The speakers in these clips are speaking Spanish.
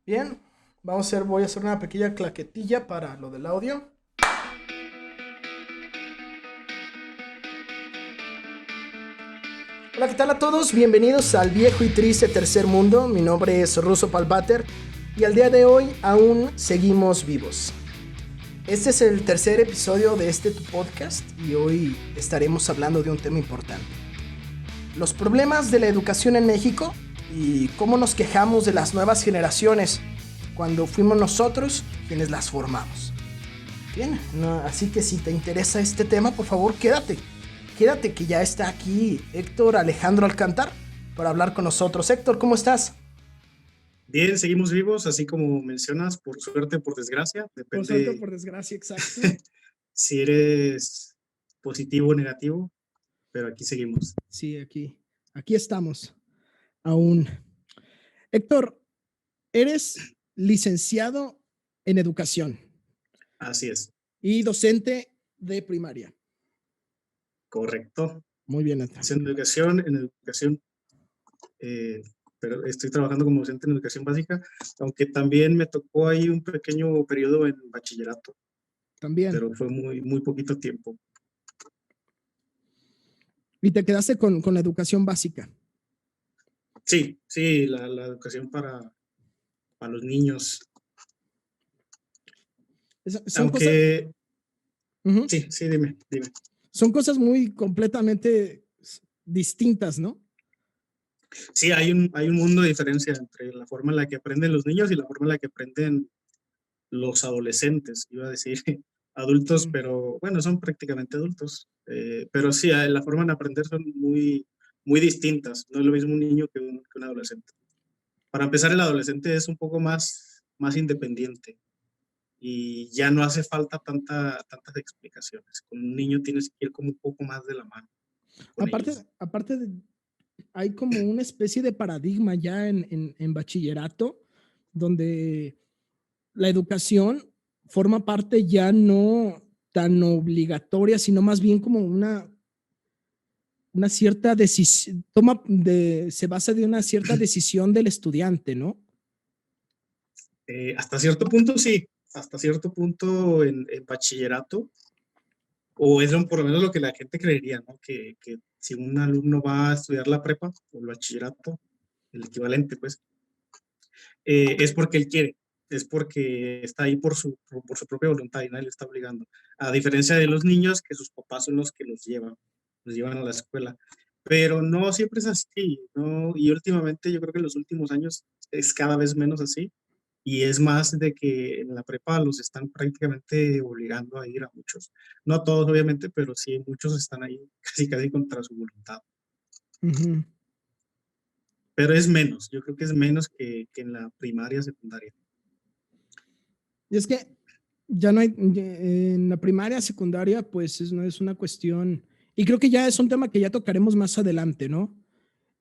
Bien, voy a hacer una pequeña claquetilla para lo del audio. Hola, ¿qué tal a todos? Bienvenidos al viejo y triste tercer mundo. Mi nombre es Russo Palbater y al día de hoy aún seguimos vivos. Este es el tercer episodio de tu podcast y hoy estaremos hablando de un tema importante. Los problemas de la educación en México y cómo nos quejamos de las nuevas generaciones cuando fuimos nosotros quienes las formamos. Bien, no, así que si te interesa este tema, por favor, quédate. Quédate que ya está aquí Héctor Alejandro Alcántar para hablar con nosotros. Héctor, ¿cómo estás? Bien, seguimos vivos, así como mencionas, por suerte, por desgracia, Por suerte o depende por desgracia, exacto. si eres positivo o negativo, pero aquí seguimos. Sí, aquí estamos, aún. Héctor, eres licenciado en educación Así es, y docente de primaria. correcto. Muy bien, Héctor. En educación, eh, pero estoy trabajando como docente en educación básica, aunque también me tocó ahí un pequeño periodo en bachillerato, También. pero fue muy poquito tiempo. Y te quedaste con la educación básica. Sí, sí, la educación para los niños, Son cosas, aunque, uh-huh, sí, sí, dime. son cosas muy completamente distintas, ¿no? Sí, hay un mundo de diferencia entre la forma en la que aprenden los niños y la forma en la que aprenden los adolescentes, iba a decir adultos, Uh-huh. pero bueno, son prácticamente adultos. Pero sí, la forma de aprender son muy distintas. No es lo mismo un niño que un adolescente. Para empezar, el adolescente es un poco más independiente y ya no hace falta tantas explicaciones. Con un niño tienes que ir como un poco más de la mano con ellos. Aparte hay como una especie de paradigma ya en bachillerato, donde la educación forma parte ya no tan obligatoria, sino más bien como una cierta decisión, se basa de una cierta decisión del estudiante, ¿no? Hasta cierto punto, sí. Hasta cierto punto en bachillerato, o es por lo menos lo que la gente creería, ¿no? Que si un alumno va a estudiar la prepa o el bachillerato, el equivalente, pues, es porque él quiere, es porque está ahí por su propia voluntad y nadie le está obligando. A diferencia de los niños, que sus papás son los que los llevan a la escuela. Pero no siempre es así, ¿no? Y últimamente, yo creo que en los últimos años es cada vez menos así. Y es más de que en la prepa los están prácticamente obligando a ir a muchos. No a todos, obviamente, pero sí muchos están ahí casi contra su voluntad. Ujú. Pero es menos, yo creo que es menos que en la primaria, secundaria. Y es que ya no hay, en la primaria, secundaria, pues no es una cuestión, y creo que ya es un tema que ya tocaremos más adelante, ¿no?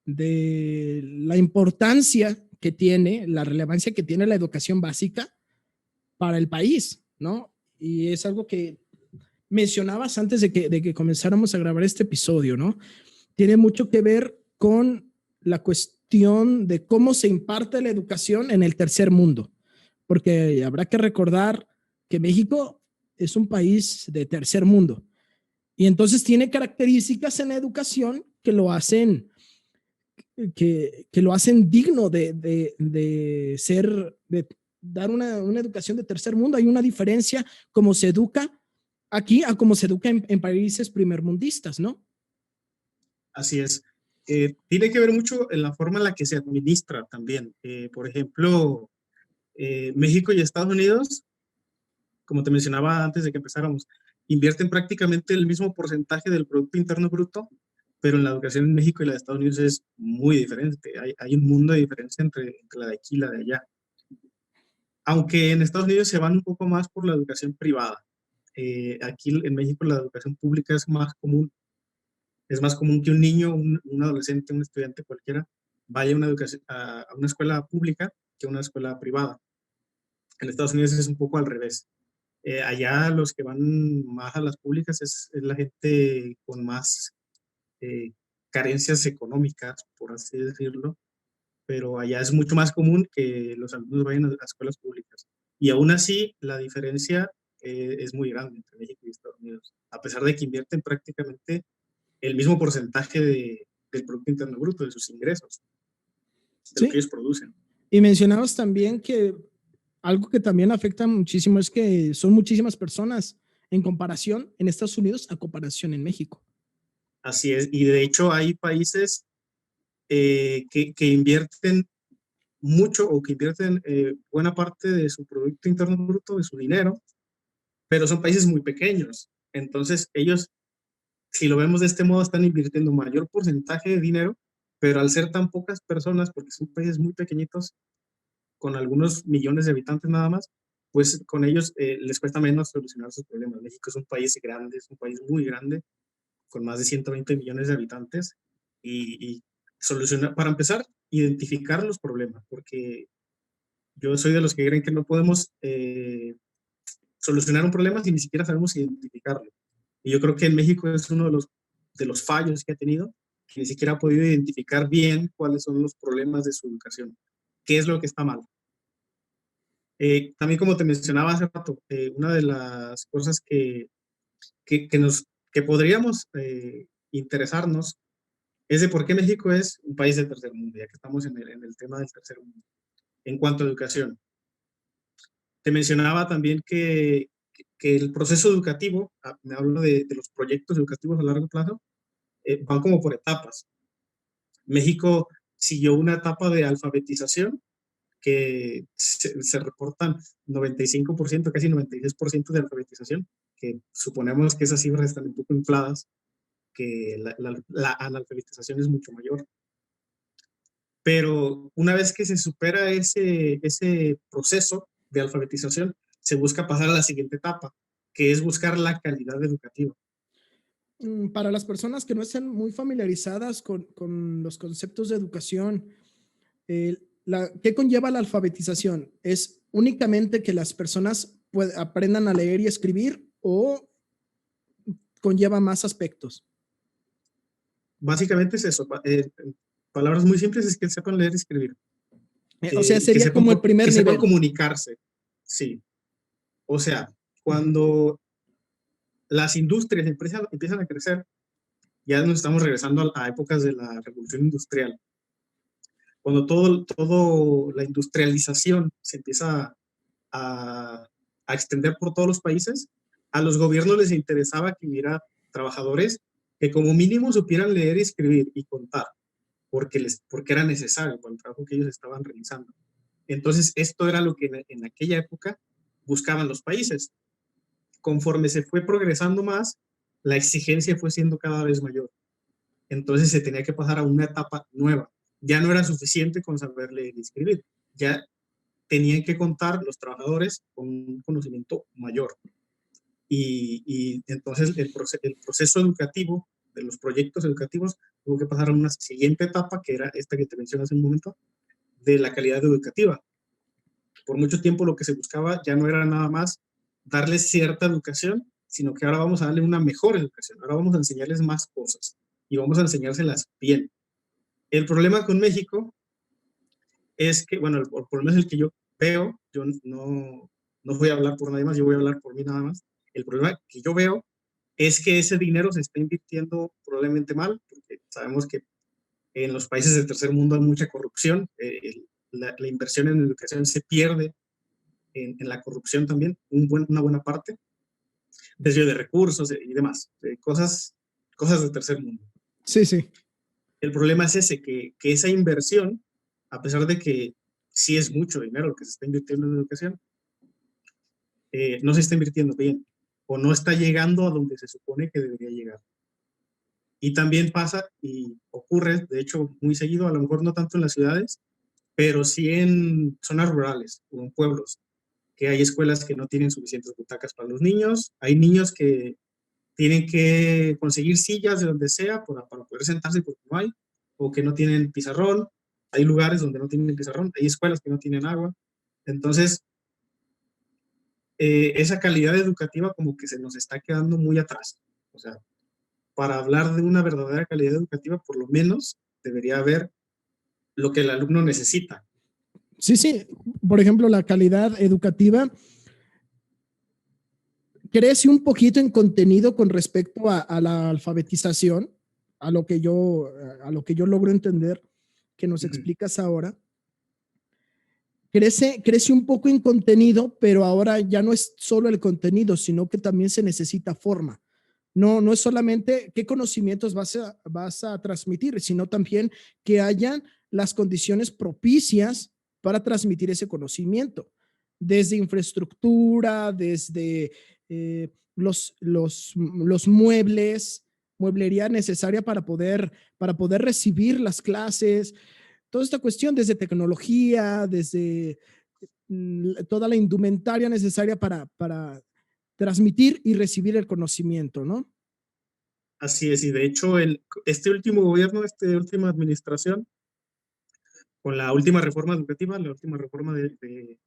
De la importancia que tiene, la relevancia que tiene la educación básica para el país, ¿no? Y es algo que mencionabas antes de que comenzáramos a grabar este episodio, ¿no? Tiene mucho que ver con la cuestión de cómo se imparte la educación en el tercer mundo, porque habrá que recordar que México es un país de tercer mundo y entonces tiene características en la educación que lo hacen digno de ser, de dar una educación de tercer mundo. Hay una diferencia como se educa aquí a como se educa en países primermundistas, ¿no? Así es. Tiene que ver mucho en la forma en la que se administra también. Por ejemplo, México y Estados Unidos, como te mencionaba antes de que empezáramos, invierten prácticamente el mismo porcentaje del Producto Interno Bruto, pero en la educación en México y la de Estados Unidos es muy diferente. Hay un mundo de diferencia entre la de aquí y la de allá. Aunque en Estados Unidos se van un poco más por la educación privada. Aquí en México la educación pública es más común. Es más común que un niño, un adolescente, un estudiante cualquiera, vaya a una escuela pública que a una escuela privada. En Estados Unidos es un poco al revés. Allá los que van más a las públicas es la gente con más eh, carencias económicas, por así decirlo, pero allá es mucho más común que los alumnos vayan a escuelas públicas. Y aún así, la diferencia es muy grande entre México y Estados Unidos, a pesar de que invierten prácticamente el mismo porcentaje del Producto Interno Bruto, de sus ingresos, de lo que Sí, ellos producen. y mencionabas también que algo que también afecta muchísimo es que son muchísimas personas en comparación en Estados Unidos a comparación en México. Así es, y de hecho hay países que invierten mucho o que invierten buena parte de su Producto Interno Bruto, de su dinero, pero son países muy pequeños. Entonces ellos, si lo vemos de este modo, están invirtiendo mayor porcentaje de dinero, pero al ser tan pocas personas, porque son países muy pequeñitos, con algunos millones de habitantes nada más, pues con ellos les cuesta menos solucionar sus problemas. México es un país grande, es un país muy grande, con más de 120 millones de habitantes, y solucionar, para empezar, identificar los problemas, porque yo soy de los que creen que no podemos solucionar un problema si ni siquiera sabemos identificarlo. Y yo creo que en México es uno de los fallos que ha tenido, que ni siquiera ha podido identificar bien cuáles son los problemas de su educación, qué es lo que está mal. También, como te mencionaba hace rato, una de las cosas que podríamos interesarnos es de por qué México es un país del tercer mundo, ya que estamos en el tema del tercer mundo. En cuanto a educación, te mencionaba también que el proceso educativo, me hablo de los proyectos educativos a largo plazo, van como por etapas. México siguió una etapa de alfabetización que se reportan 95%, casi 96% de alfabetización, que suponemos que esas cifras están un poco infladas, que la analfabetización es mucho mayor. Pero una vez que se supera ese proceso de alfabetización, se busca pasar a la siguiente etapa, que es buscar la calidad educativa. Para las personas que no estén muy familiarizadas con los conceptos de educación, ¿qué conlleva la alfabetización? ¿Es únicamente que las personas aprendan a leer y escribir o conlleva más aspectos? Básicamente es eso. Palabras muy simples es que sepan leer y escribir. O sea, Y que sería sepan, como el primer que sepan nivel. comunicarse. Sí. O sea, cuando las industrias empiezan a crecer, ya nos estamos regresando a épocas de la revolución industrial. Cuando todo la industrialización se empieza a extender por todos los países, a los gobiernos les interesaba que hubiera trabajadores que como mínimo supieran leer y escribir y contar, porque era necesario para el trabajo que ellos estaban realizando. Entonces, esto era lo que en aquella época buscaban los países. Conforme se fue progresando más, la exigencia fue siendo cada vez mayor. Entonces se tenía que pasar a una etapa nueva. Ya no era suficiente con saber leer y escribir, ya tenían que contar los trabajadores con un conocimiento mayor. Y entonces el proceso educativo de los proyectos educativos tuvo que pasar a una siguiente etapa, que era esta que te mencioné hace un momento, de la calidad educativa. Por mucho tiempo lo que se buscaba ya no era nada más darles cierta educación, sino que ahora vamos a darle una mejor educación, ahora vamos a enseñarles más cosas y vamos a enseñárselas bien. El problema con México es que, bueno, el problema es el que yo veo, yo no voy a hablar por nadie más, yo voy a hablar por mí nada más. El problema que yo veo es que ese dinero se está invirtiendo probablemente mal, porque sabemos que en los países del tercer mundo hay mucha corrupción, la inversión en educación se pierde en la corrupción también, una buena parte, desvío de recursos y demás, cosas del tercer mundo. Sí, sí. El problema es ese, que esa inversión, a pesar de que sí es mucho dinero lo que se está invirtiendo en educación, no se está invirtiendo bien o no está llegando a donde se supone que debería llegar. Y también pasa y ocurre, de hecho, muy seguido, a lo mejor no tanto en las ciudades, pero sí en zonas rurales o en pueblos, que hay escuelas que no tienen suficientes butacas para los niños, hay niños que tienen que conseguir sillas de donde sea para poder sentarse porque no hay, o que no tienen pizarrón, hay lugares donde no tienen pizarrón, hay escuelas que no tienen agua. Entonces, esa calidad educativa como que se nos está quedando muy atrás. O sea, para hablar de una verdadera calidad educativa, por lo menos debería haber lo que el alumno necesita. Sí, sí. Por ejemplo, la calidad educativa crece un poquito en contenido con respecto a la alfabetización, a lo que yo logro entender que nos Ujú. explicas ahora. Crece un poco en contenido, pero ahora ya no es solo el contenido, sino que también se necesita forma. No es solamente qué conocimientos vas a transmitir, sino también que hayan las condiciones propicias para transmitir ese conocimiento, desde infraestructura, desde los muebles, mueblería necesaria para poder recibir las clases, toda esta cuestión desde tecnología, desde toda la indumentaria necesaria para transmitir y recibir el conocimiento, ¿no? Así es, y de hecho este último gobierno, esta última administración, con la última reforma educativa, la última reforma de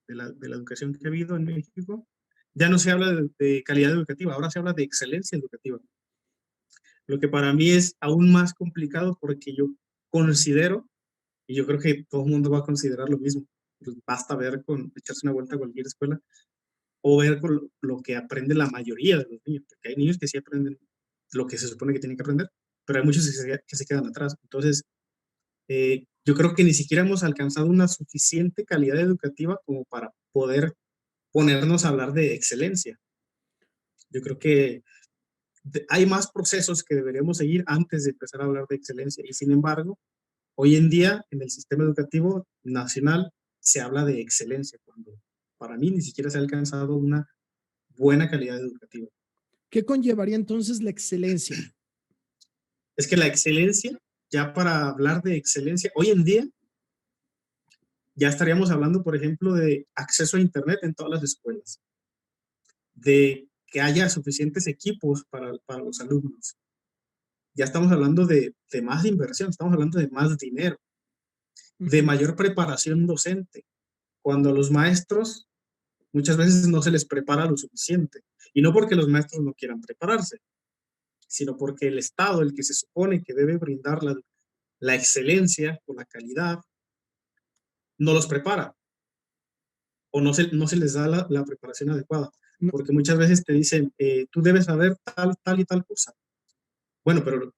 la educación que ha habido en México, ya no se habla de calidad educativa, ahora se habla de excelencia educativa. Lo que para mí es aún más complicado porque yo considero, y yo creo que todo el mundo va a considerar lo mismo, pues basta ver echarse una vuelta a cualquier escuela o ver con lo que aprende la mayoría de los niños, porque hay niños que sí aprenden lo que se supone que tienen que aprender, pero hay muchos que se quedan atrás. Entonces, yo creo que ni siquiera hemos alcanzado una suficiente calidad educativa como para poder ponernos a hablar de excelencia. Yo creo que hay más procesos que deberíamos seguir antes de empezar a hablar de excelencia y sin embargo, hoy en día en el sistema educativo nacional se habla de excelencia cuando para mí ni siquiera se ha alcanzado una buena calidad educativa. ¿Qué conllevaría entonces la excelencia? Es que la excelencia, ya para hablar de excelencia, hoy en día ya estaríamos hablando, por ejemplo, de acceso a Internet en todas las escuelas, de que haya suficientes equipos para los alumnos. Ya estamos hablando de más inversión, estamos hablando de más dinero, Uh de -huh. mayor preparación docente, cuando a los maestros muchas veces no se les prepara lo suficiente. Y no porque los maestros no quieran prepararse, sino porque el Estado, el que se supone que debe brindar la excelencia o la calidad, no los prepara o no se les da la preparación adecuada. No, Porque muchas veces te dicen, tú debes saber tal y tal cosa. Bueno, pero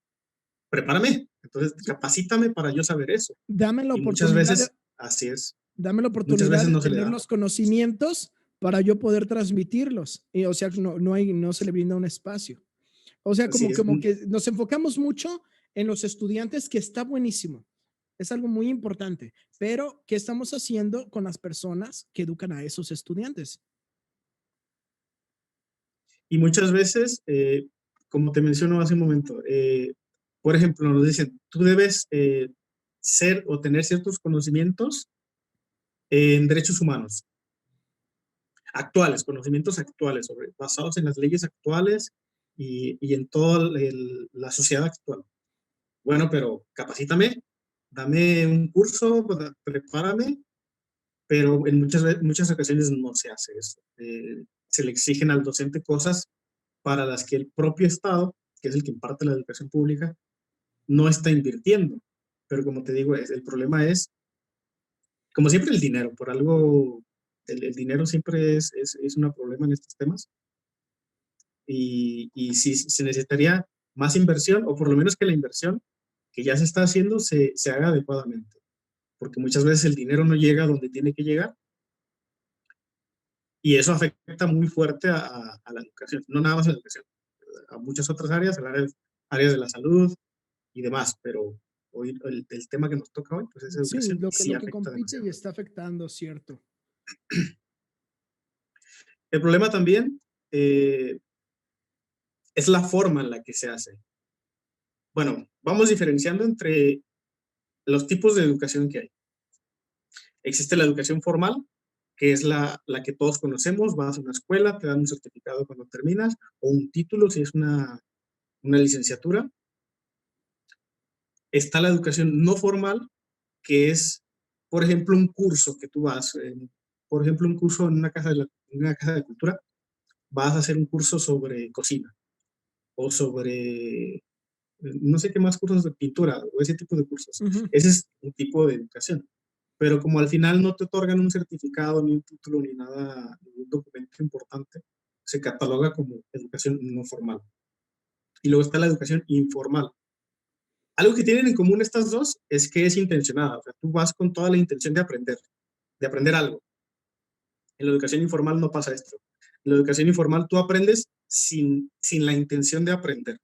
prepárame, entonces capacítame para yo saber eso. dame la Y muchas oportunidad de, veces, así es, dame la muchas oportunidad veces de no se le tener da. los conocimientos para yo poder transmitirlos. Y, o sea, no se le brinda un espacio. O sea, Así es. como que nos enfocamos mucho en los estudiantes, que está buenísimo. Es algo muy importante. Pero, ¿qué estamos haciendo con las personas que educan a esos estudiantes? Y muchas veces, como te menciono hace un momento, por ejemplo, nos dicen, tú debes ser o tener ciertos conocimientos en derechos humanos actuales, conocimientos actuales, basados en las leyes actuales y en toda la sociedad actual. Bueno, pero capacítame, dame un curso, prepárame, pero en muchas ocasiones no se hace eso. Se le exigen al docente cosas para las que el propio Estado, que es el que imparte la educación pública, no está invirtiendo. Pero como te digo, el problema es, como siempre, el dinero. Por algo, el dinero siempre es un problema en estos temas. Y sí, se necesitaría más inversión, o por lo menos que la inversión que ya se está haciendo se haga adecuadamente. Porque muchas veces el dinero no llega donde tiene que llegar y eso afecta muy fuerte a la educación. No nada más a la educación, a muchas otras áreas, a las áreas de la salud y demás, pero hoy el tema que nos toca hoy pues es Sí, educación y sí lo que afecta compite y demasiado. está afectando, ¿cierto? El problema también es la forma en la que se hace. Bueno, vamos diferenciando entre los tipos de educación que hay. Existe la educación formal, que es la que todos conocemos, vas a una escuela, te dan un certificado cuando terminas, o un título si es una licenciatura. Está la educación no formal, que es, por ejemplo, un curso que tú vas, por ejemplo, un curso en una casa de cultura, vas a hacer un curso sobre cocina o sobre no sé qué más cursos de pintura o ese tipo de cursos. Ujú. Ese es un tipo de educación. Pero como al final no te otorgan un certificado, ni un título, ni nada, ningún documento importante, se cataloga como educación no formal. Y luego está la educación informal. Algo que tienen en común estas dos es que es intencionada. O sea, tú vas con toda la intención de aprender algo. En la educación informal no pasa esto. En la educación informal tú aprendes sin la intención de aprender.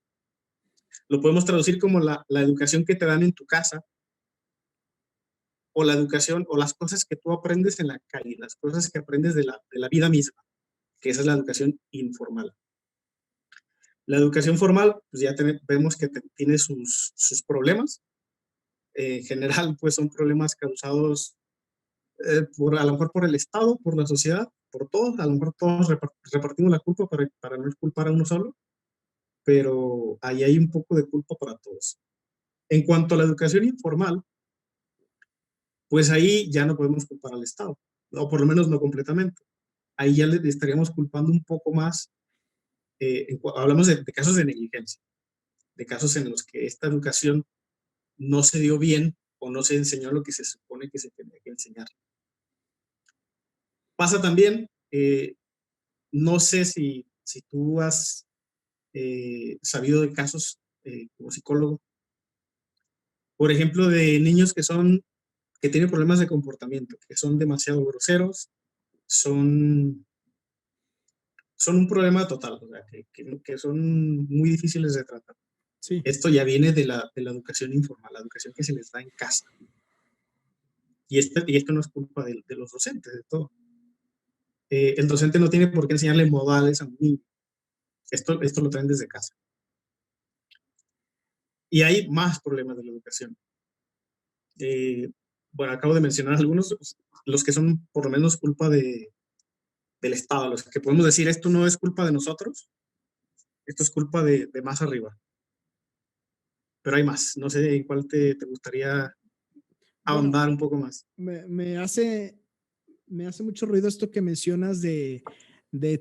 Lo podemos traducir como la educación que te dan en tu casa, o la educación o las cosas que tú aprendes en la calle, las cosas que aprendes de la vida misma, que esa es la educación informal. La educación formal, pues ya vemos que tiene sus problemas. En general, pues son problemas causados a lo mejor por el Estado, por la sociedad, por todos. A lo mejor todos repartimos la culpa para no culpar a uno solo, pero ahí hay un poco de culpa para todos. En cuanto a la educación informal, pues ahí ya no podemos culpar al Estado, o por lo menos no completamente. Ahí ya le estaríamos culpando un poco más. Hablamos de casos de negligencia, de casos en los que esta educación no se dio bien o no se enseñó lo que se supone que se tenía que enseñar. Pasa también, no sé si tú has sabido de casos como psicólogo, por ejemplo, de niños que tienen problemas de comportamiento, que son demasiado groseros, son, son un problema total, o sea, que son muy difíciles de tratar. Sí. Esto ya viene de la educación informal, la educación que se les da en casa. Y esto no es culpa de los docentes, de todo. El docente no tiene por qué enseñarle modales a un niño. Esto lo traen desde casa. Y hay más problemas de la educación. Bueno, acabo de mencionar algunos, los que son por lo menos culpa del Estado, los que podemos decir, esto no es culpa de nosotros, esto es culpa de más arriba. Pero hay más, no sé en cuál te gustaría Bueno, ahondar un poco más. me hace mucho ruido esto que mencionas de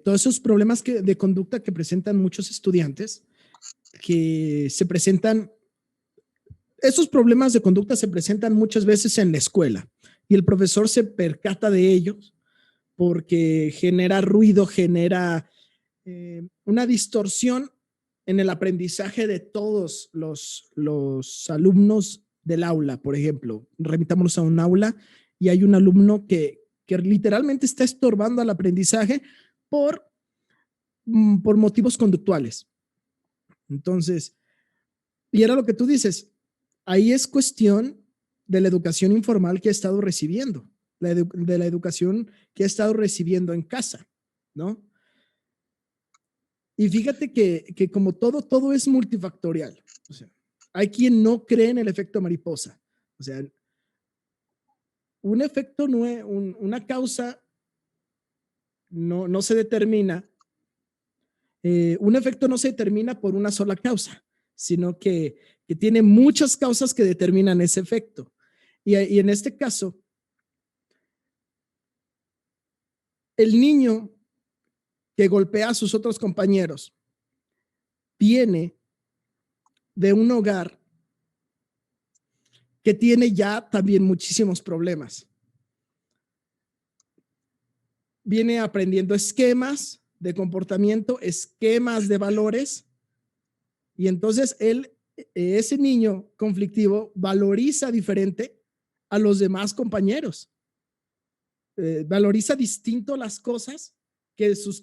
todos esos problemas de conducta que presentan muchos estudiantes, que se presentan, esos problemas de conducta se presentan muchas veces en la escuela y el profesor se percata de ellos porque genera ruido, genera una distorsión en el aprendizaje de todos los alumnos del aula. Por ejemplo, remitámonos a un aula y hay un alumno que literalmente está estorbando al aprendizaje por, por motivos conductuales. Entonces, y era lo que tú dices, ahí es cuestión de la educación informal que ha estado recibiendo, de la educación que ha estado recibiendo en casa, ¿no? Y fíjate que como todo es multifactorial. O sea, hay quien no cree en el efecto mariposa. O sea, un efecto, no es, una causa no se determina, un efecto no se determina por una sola causa, sino que tiene muchas causas que determinan ese efecto. Y en este caso, el niño que golpea a sus otros compañeros viene de un hogar que tiene ya también muchísimos problemas. Viene aprendiendo esquemas de comportamiento, esquemas de valores, y entonces ese niño conflictivo valoriza diferente a los demás compañeros, valoriza distinto las cosas que sus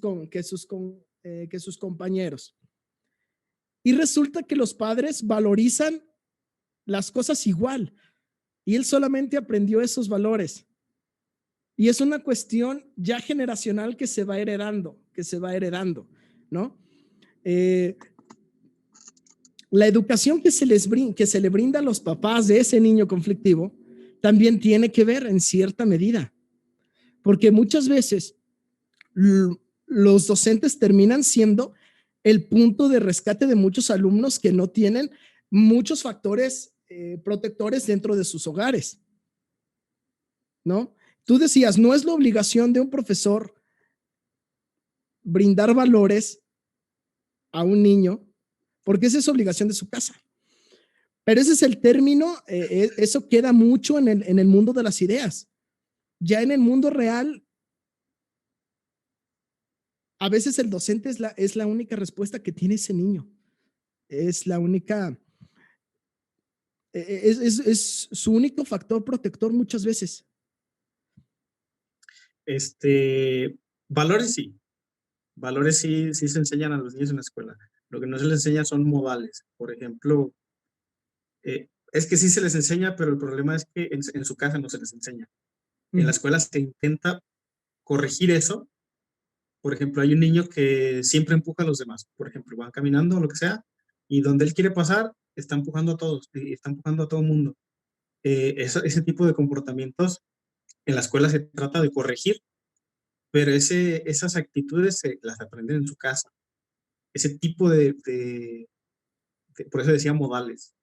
compañeros. Y resulta que los padres valorizan las cosas igual, y él solamente aprendió esos valores. Y es una cuestión ya generacional que se va heredando, ¿no? La educación que se le brinda a los papás de ese niño conflictivo también tiene que ver en cierta medida, porque muchas veces los docentes terminan siendo el punto de rescate de muchos alumnos que no tienen muchos factores protectores dentro de sus hogares, ¿no? Tú decías, no es la obligación de un profesor brindar valores a un niño, porque esa es obligación de su casa. Pero ese es el término, eso queda mucho en el mundo de las ideas. Ya en el mundo real, a veces el docente es la única respuesta que tiene ese niño. Es la única, es su único factor protector muchas veces. Valores sí. Valores sí, sí se enseñan a los niños en la escuela. Lo que no se les enseña son modales. Por ejemplo, es que sí se les enseña, pero el problema es que en su casa no se les enseña. En la escuela se intenta corregir eso. Por ejemplo, hay un niño que siempre empuja a los demás. Por ejemplo, van caminando o lo que sea, y donde él quiere pasar, está empujando a todos, y está empujando a todo el mundo. Ese tipo de comportamientos en la escuela se trata de corregir, pero esas actitudes se las aprenden en su casa. Ese tipo por eso decía modales.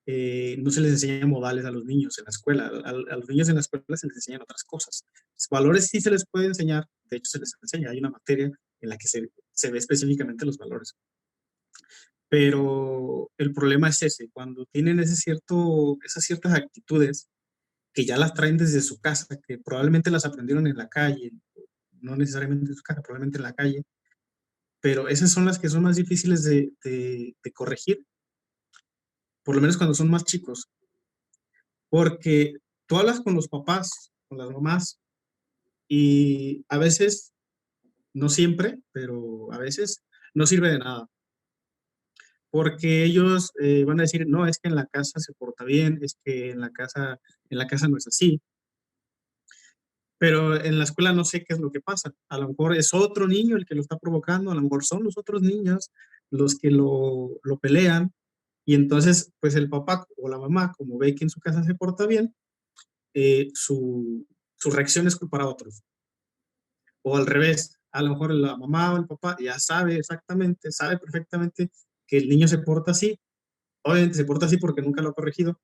No se les enseña modales a los niños en la escuela. A los niños en la escuela se les enseñan otras cosas. Valores sí se les puede enseñar, de hecho se les enseña. Hay una materia en la que se ve específicamente los valores. Pero el problema es ese, cuando tienen esas ciertas actitudes que ya las traen desde su casa, que probablemente las aprendieron en la calle, no necesariamente en su casa, probablemente en la calle, pero esas son las que son más difíciles de corregir, por lo menos cuando son más chicos, porque tú hablas con los papás, con las mamás, y a veces, no siempre, pero a veces no sirve de nada, porque ellos van a decir, no, es que en la casa se porta bien, es que en la casa no es así, pero en la escuela no sé qué es lo que pasa. A lo mejor es otro niño el que lo está provocando, a lo mejor son los otros niños los que lo pelean, y entonces, pues el papá o la mamá, como ve que en su casa se porta bien, su reacción es culpar a otros. O al revés, a lo mejor la mamá o el papá ya sabe perfectamente que el niño se porta así, obviamente se porta así porque nunca lo ha corregido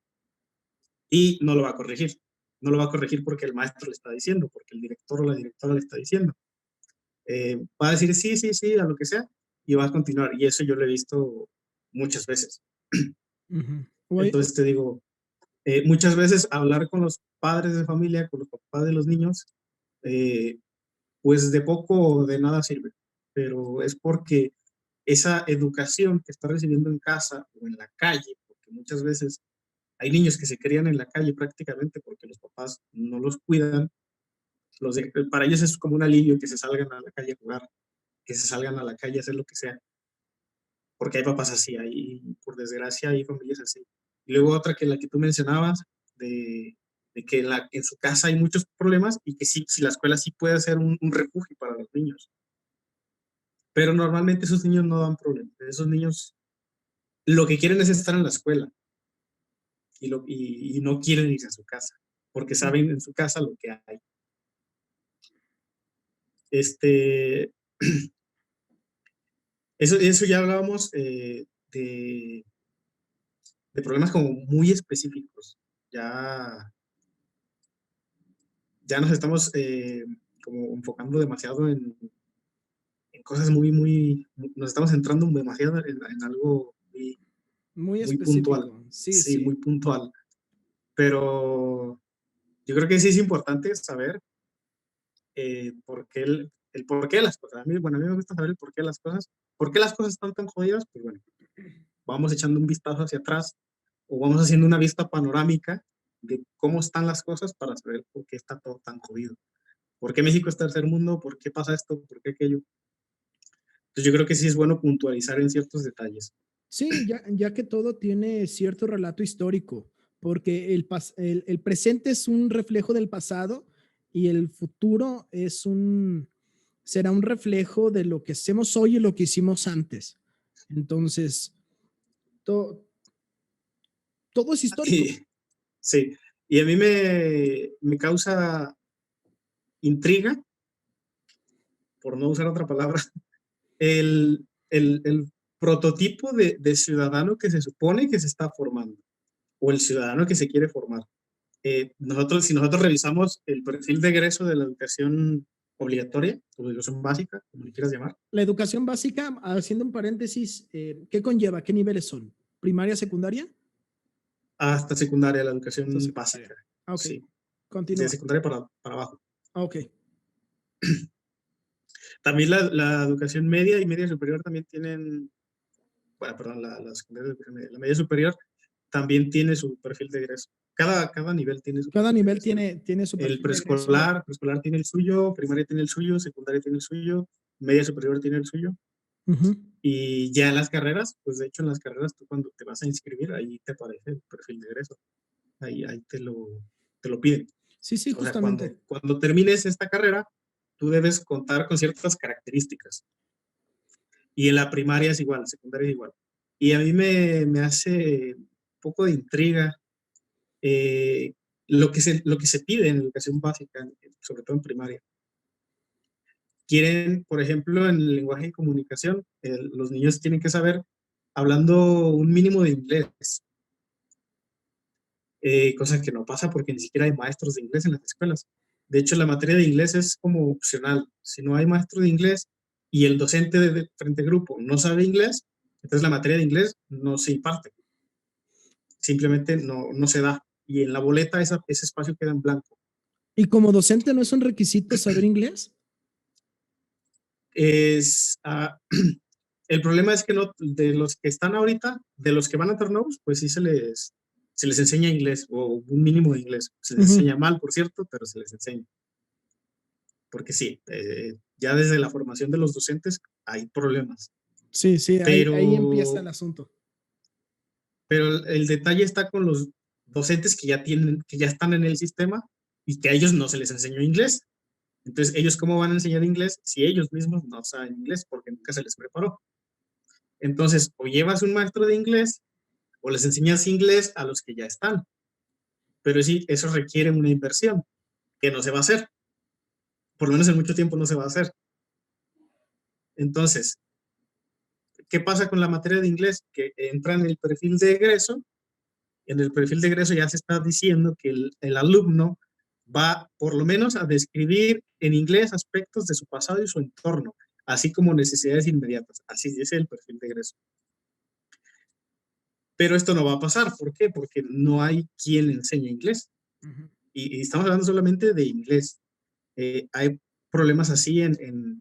y no lo va a corregir. No lo va a corregir porque el maestro le está diciendo, porque el director o la directora le está diciendo. Va a decir sí, sí, sí, a lo que sea y va a continuar. Y eso yo lo he visto muchas veces. Entonces te digo, muchas veces hablar con los padres de familia, con los papás de los niños, pues de poco o de nada sirve, pero es porque esa educación que está recibiendo en casa o en la calle, porque muchas veces hay niños que se crían en la calle prácticamente porque los papás no los cuidan, para ellos es como un alivio que se salgan a la calle a jugar, que se salgan a la calle a hacer lo que sea, porque hay papás así, por desgracia hay familias así. Y luego otra que la que tú mencionabas, de que en su casa hay muchos problemas y que sí, si la escuela sí puede ser un refugio para los niños. Pero normalmente esos niños no dan problemas. Esos niños lo que quieren es estar en la escuela y no quieren irse a su casa, porque saben en su casa lo que hay. Este, eso ya hablábamos de problemas como muy específicos. Ya, ya nos estamos como enfocando demasiado en cosas nos estamos centrando demasiado en algo Muy muy puntual. específico, sí, Sí, sí. muy puntual. Pero yo creo que sí es importante saber el porqué de las cosas. A mí me gusta saber el porqué de las cosas. ¿Por qué las cosas están tan jodidas? Pues bueno, vamos echando un vistazo hacia atrás o vamos haciendo una vista panorámica de cómo están las cosas para saber por qué está todo tan jodido. ¿Por qué México es tercer mundo? ¿Por qué pasa esto? ¿Por qué aquello? Entonces yo creo que sí es bueno puntualizar en ciertos detalles. Sí, ya que todo tiene cierto relato histórico, porque el presente es un reflejo del pasado y el futuro será un reflejo de lo que hacemos hoy y lo que hicimos antes. Entonces, todo es histórico. Y, sí, y a mí me causa intriga, por no usar otra palabra, el prototipo de ciudadano que se supone que se está formando o el ciudadano que se quiere formar. Si nosotros revisamos el perfil de egreso de la educación obligatoria o educación básica, como le quieras llamar, La educación básica, haciendo un paréntesis, ¿qué conlleva? ¿Qué niveles son? primaria, secundaria. Hasta secundaria, la educación Entonces, básica. ok, Sí, de continúa. secundaria para abajo. Ok. También la educación media y media superior también tienen, bueno, perdón, la secundaria, la media superior también tiene su perfil de egreso. Cada nivel tiene su Cada perfil de nivel egreso. tiene su El perfil de egreso. preescolar tiene el suyo, primaria tiene el suyo, secundaria tiene el suyo, media superior tiene el suyo. Uh-huh. Y ya en las carreras, pues de hecho en las carreras tú cuando te vas a inscribir, ahí te aparece el perfil de egreso. Ahí te lo piden. Sí, sí, O sea, justamente. cuando termines esta carrera, tú debes contar con ciertas características. Y en la primaria es igual, secundaria es igual. Y a mí me hace un poco de intriga eh, lo que se pide en educación básica, sobre todo en primaria. Quieren, por ejemplo, en el lenguaje de comunicación, los niños tienen que saber hablando un mínimo de inglés, cosa que no pasa porque ni siquiera hay maestros de inglés en las escuelas. De hecho, la materia de inglés es como opcional. Si no hay maestro de inglés y el docente de frente grupo no sabe inglés, entonces la materia de inglés no se imparte. Simplemente no se da. Y en la boleta ese espacio queda en blanco. ¿Y como docente no es un requisito saber inglés? El problema es que no, de los que están ahorita, de los que van a Turnovers, pues sí se les enseña inglés o un mínimo de inglés. Se les Uh-huh. enseña mal, por cierto, pero se les enseña. Porque sí, ya desde la formación de los docentes hay problemas. Sí, sí, ahí empieza el Pero, asunto. pero el detalle está con los docentes que ya están en el sistema y que a ellos no se les enseñó inglés. Entonces, ¿ellos cómo van a enseñar inglés si ellos mismos no saben inglés porque nunca se les preparó? Entonces, o llevas un maestro de inglés o les enseñas inglés a los que ya están. Pero sí, eso requiere una inversión que no se va a hacer. Por lo menos en mucho tiempo no se va a hacer. Entonces, ¿qué pasa con la materia de inglés? Que entra en el perfil de egreso. En el perfil de egreso ya se está diciendo que el alumno va por lo menos a describir en inglés aspectos de su pasado y su entorno, así como necesidades inmediatas. Así dice el perfil de egreso. Pero esto no va a pasar. ¿Por qué? Porque no hay quien enseñe inglés. Uh-huh. Y estamos hablando solamente de inglés. Hay problemas así en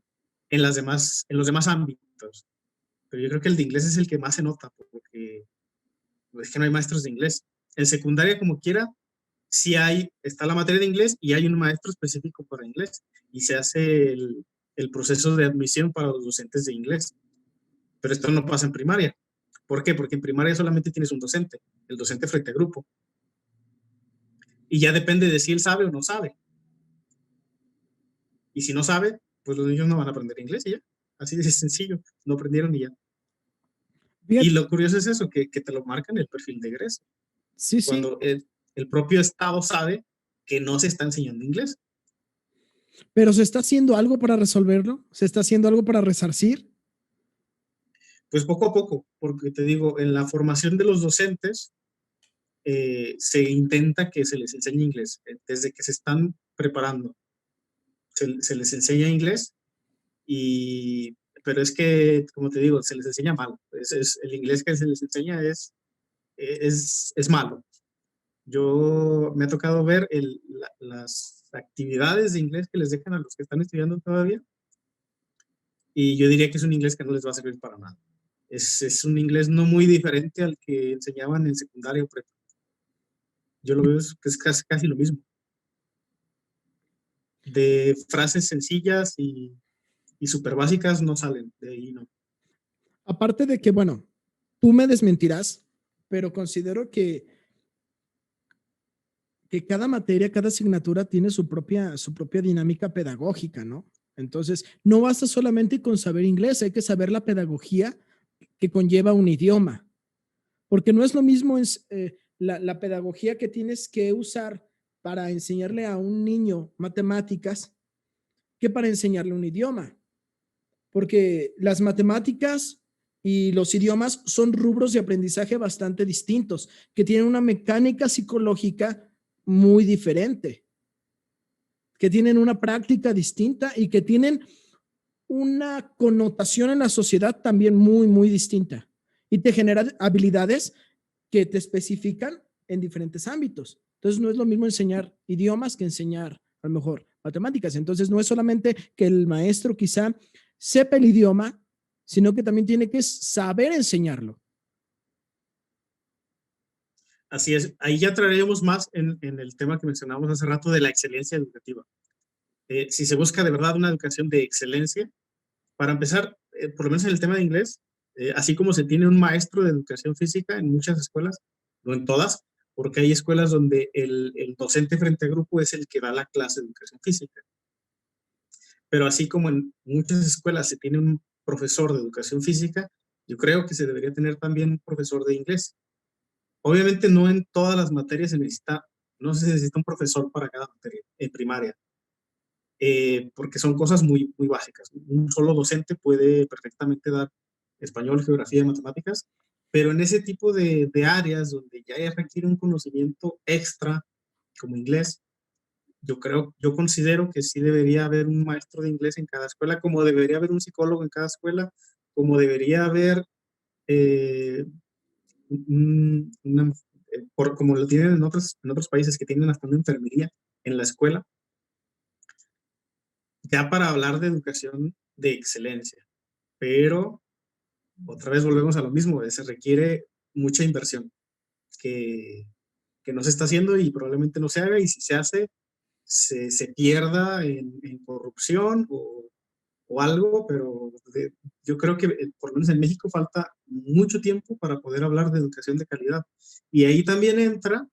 los demás ámbitos. Pero yo creo que el de inglés es el que más se nota, porque es que no hay maestros de inglés. En secundaria, como quiera, sí está la materia de inglés y hay un maestro específico para inglés. Y se hace el proceso de admisión para los docentes de inglés. Pero esto no pasa en primaria. ¿Por qué? Porque en primaria solamente tienes un docente, el docente frente a grupo. Y ya depende de si él sabe o no sabe. Y si no sabe, pues los niños no van a aprender inglés y ya. Así de sencillo. No aprendieron y ya. Y Fíjate, lo curioso es eso, que te lo marcan el perfil de egreso. sí, sí, Cuando el propio Estado sabe que no se está enseñando inglés. pero ¿se está haciendo algo para resolverlo? ¿Se está haciendo algo para resarcir? Pues poco a poco, porque te digo, en la formación de los docentes se intenta que se les enseñe inglés. Desde que se están preparando, se les enseña inglés, pero es que, como te digo, se les enseña mal. El inglés que se les enseña es malo. Yo me ha tocado ver las actividades de inglés que les dejan a los que están estudiando todavía y yo diría que es un inglés que no les va a servir para nada. Es un inglés no muy diferente al que enseñaban en secundaria o prepa. Yo lo veo que es casi lo mismo. De frases sencillas y súper básicas no salen, de ahí no. Aparte de que, bueno, tú me desmentirás, pero considero que cada materia, cada asignatura tiene su propia dinámica pedagógica, ¿no? Entonces, no basta solamente con saber inglés, hay que saber la pedagogía que conlleva un idioma, porque no es lo mismo la pedagogía que tienes que usar para enseñarle a un niño matemáticas que para enseñarle un idioma, porque las matemáticas y los idiomas son rubros de aprendizaje bastante distintos, que tienen una mecánica psicológica muy diferente, que tienen una práctica distinta y que tienen una connotación en la sociedad también muy, muy distinta. y te genera habilidades que te especifican en diferentes ámbitos. Entonces, no es lo mismo enseñar idiomas que enseñar a lo mejor matemáticas. Entonces, no es solamente que el maestro quizá sepa el idioma, sino que también tiene que saber enseñarlo. Así es, ahí ya traeremos más en el tema que mencionábamos hace rato de la excelencia educativa. Si se busca de verdad una educación de excelencia, para empezar, por lo menos en el tema de inglés, así como se tiene un maestro de educación física en muchas escuelas, no en todas, porque hay escuelas donde el docente frente a grupo es el que da la clase de educación física. Pero así como en muchas escuelas se tiene un profesor de educación física, yo creo que se debería tener también un profesor de inglés. Obviamente no en todas las materias no se necesita un profesor para cada materia en primaria, porque son cosas muy, muy básicas. Un solo docente puede perfectamente dar español, geografía y matemáticas, pero en ese tipo de áreas donde ya requiere un conocimiento extra, como inglés, yo considero que sí debería haber un maestro de inglés en cada escuela, como debería haber un psicólogo en cada escuela, como debería haber eh, una, como lo tienen en otros países que tienen hasta una enfermería en la escuela, ya para hablar de educación de excelencia. Pero otra vez volvemos a lo mismo, se requiere mucha inversión que, que no se está haciendo y probablemente no se haga, y si se hace, se pierda en corrupción o algo, pero yo creo que por lo menos en México falta mucho tiempo para poder hablar de educación de calidad. Y ahí también entra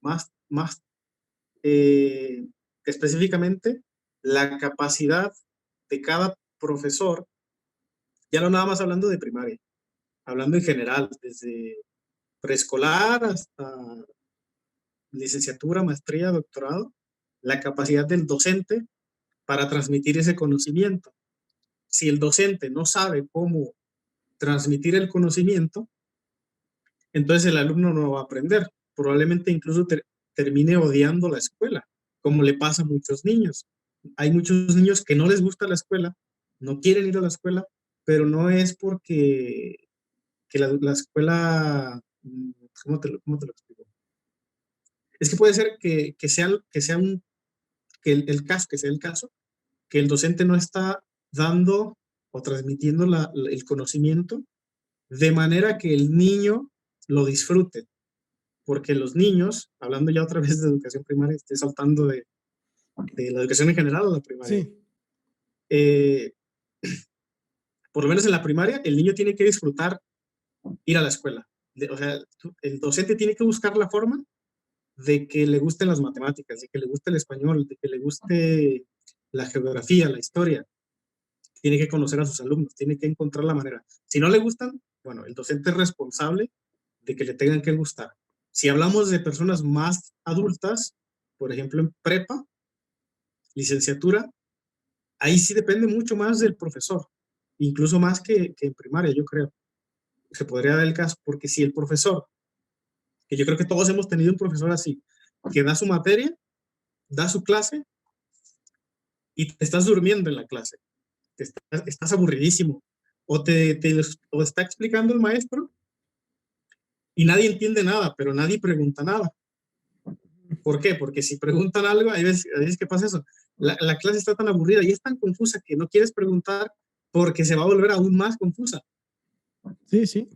más específicamente la capacidad de cada profesor, ya no nada más hablando de primaria, hablando en general, desde preescolar hasta licenciatura, maestría, doctorado, la capacidad del docente para transmitir ese conocimiento. Si el docente no sabe cómo transmitir el conocimiento, entonces el alumno no va a aprender. Probablemente incluso termine odiando la escuela, como le pasa a muchos niños. Hay muchos niños que no les gusta la escuela, no quieren ir a la escuela, pero no es porque que la escuela, cómo te lo explico? Es que puede ser que sea el caso, que el docente no está dando o transmitiendo el conocimiento de manera que el niño lo disfrute. Porque los niños, hablando ya otra vez de educación primaria, estoy saltando de la educación en general a la primaria. Sí. Eh, por lo menos en la primaria, el niño tiene que disfrutar ir a la escuela. O sea, el docente tiene que buscar la forma de que le gusten las matemáticas, de que le guste el español, de que le guste la geografía, la historia. Tiene que conocer a sus alumnos, tiene que encontrar la manera. Si no le gustan, bueno, el docente es responsable de que le tengan que gustar. Si hablamos de personas más adultas, por ejemplo en prepa, licenciatura, ahí sí depende mucho más del profesor, incluso más que en primaria, yo creo. Se podría dar el caso, porque si el profesor, que yo creo que todos hemos tenido un profesor así, que da su materia, da su clase y te estás durmiendo en la clase, estás aburridísimo, o está explicando el maestro y nadie entiende nada, pero nadie pregunta nada. ¿Por qué? Porque si preguntan algo, hay veces que pasa eso. La clase está tan aburrida y es tan confusa que no quieres preguntar porque se va a volver aún más confusa. Sí, sí.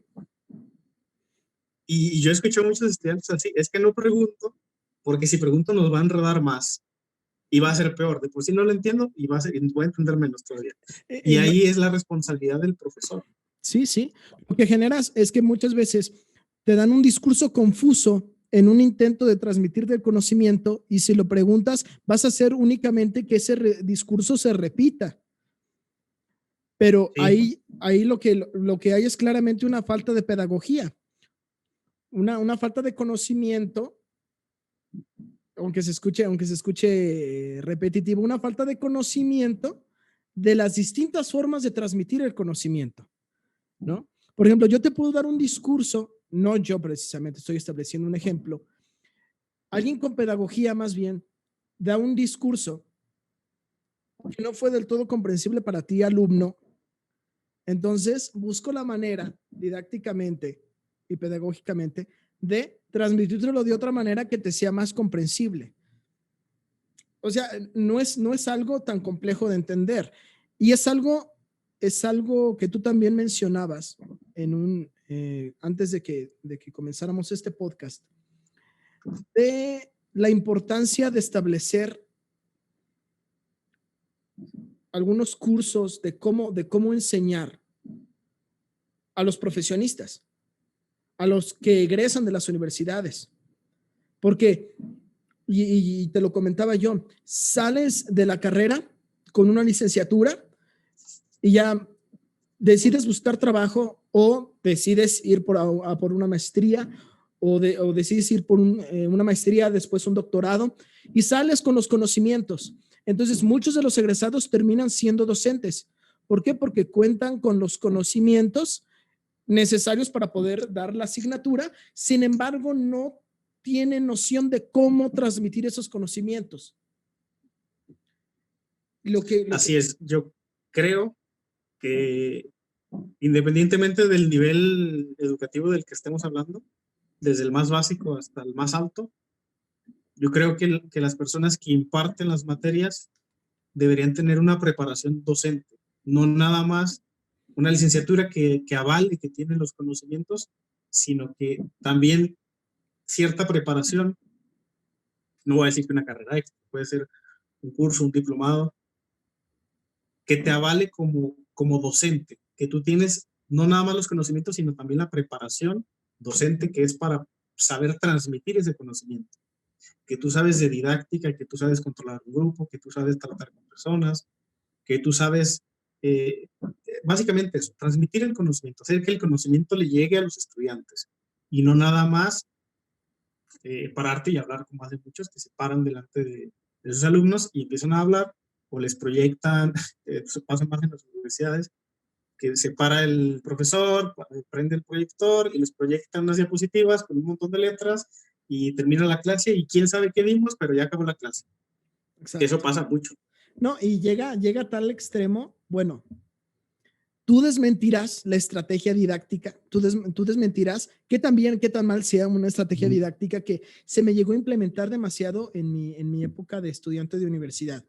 Y yo he escuchado a muchos estudiantes así, es que no pregunto porque si pregunto nos va a enredar más y va a ser peor. De por sí no lo entiendo y voy a entender menos todavía. Y ahí es la responsabilidad del profesor. Sí, sí. Lo que generas es que muchas veces te dan un discurso confuso en un intento de transmitirte el conocimiento y si lo preguntas vas a hacer únicamente que ese discurso se repita. Pero Sí. ahí lo que hay es claramente una falta de pedagogía, una falta de conocimiento, aunque se escuche repetitivo, una falta de conocimiento de las distintas formas de transmitir el conocimiento, ¿no? Por ejemplo, yo te puedo dar un discurso, no yo precisamente, estoy estableciendo un ejemplo. Alguien con pedagogía más bien da un discurso que no fue del todo comprensible para ti, alumno, Entonces, busco la manera didácticamente y pedagógicamente de transmitírtelo de otra manera que te sea más comprensible. O sea, no es algo tan complejo de entender. Y es algo que tú también mencionabas antes de que comenzáramos este podcast, de la importancia de establecer algunos cursos de cómo enseñar a los profesionistas, a los que egresan de las universidades. Porque, y te lo comentaba yo, sales de la carrera con una licenciatura y ya decides buscar trabajo o decides ir por una maestría o decides ir por una maestría, después un doctorado y sales con los conocimientos. Entonces, muchos de los egresados terminan siendo docentes. ¿Por qué? Porque cuentan con los conocimientos necesarios para poder dar la asignatura, sin embargo, no tienen noción de cómo transmitir esos conocimientos. Así es, yo creo que independientemente del nivel educativo del que estemos hablando, desde el más básico hasta el más alto, yo creo que las personas que imparten las materias deberían tener una preparación docente, no nada más una licenciatura que avale que tiene los conocimientos, sino que también cierta preparación, no voy a decir que una carrera extra, puede ser un curso, un diplomado, que te avale como docente, que tú tienes no nada más los conocimientos, sino también la preparación docente que es para saber transmitir ese conocimiento, que tú sabes de didáctica, que tú sabes controlar un grupo, que tú sabes tratar con personas, que tú sabes, básicamente eso, transmitir el conocimiento, hacer que el conocimiento le llegue a los estudiantes y no nada más pararte y hablar como hacen muchos que se paran delante de sus alumnos y empiezan a hablar o les proyectan, eso pasa más en las universidades, que se para el profesor, prende el proyector y les proyectan unas diapositivas con un montón de letras y termina la clase y quién sabe qué dimos, pero ya acabó la clase. Exacto. Eso pasa mucho. No, y llega a tal extremo, bueno, tú desmentirás la estrategia didáctica, tú desmentirás que también, qué tan mal sea una estrategia didáctica que se me llegó a implementar demasiado en mi época de estudiante de universidad.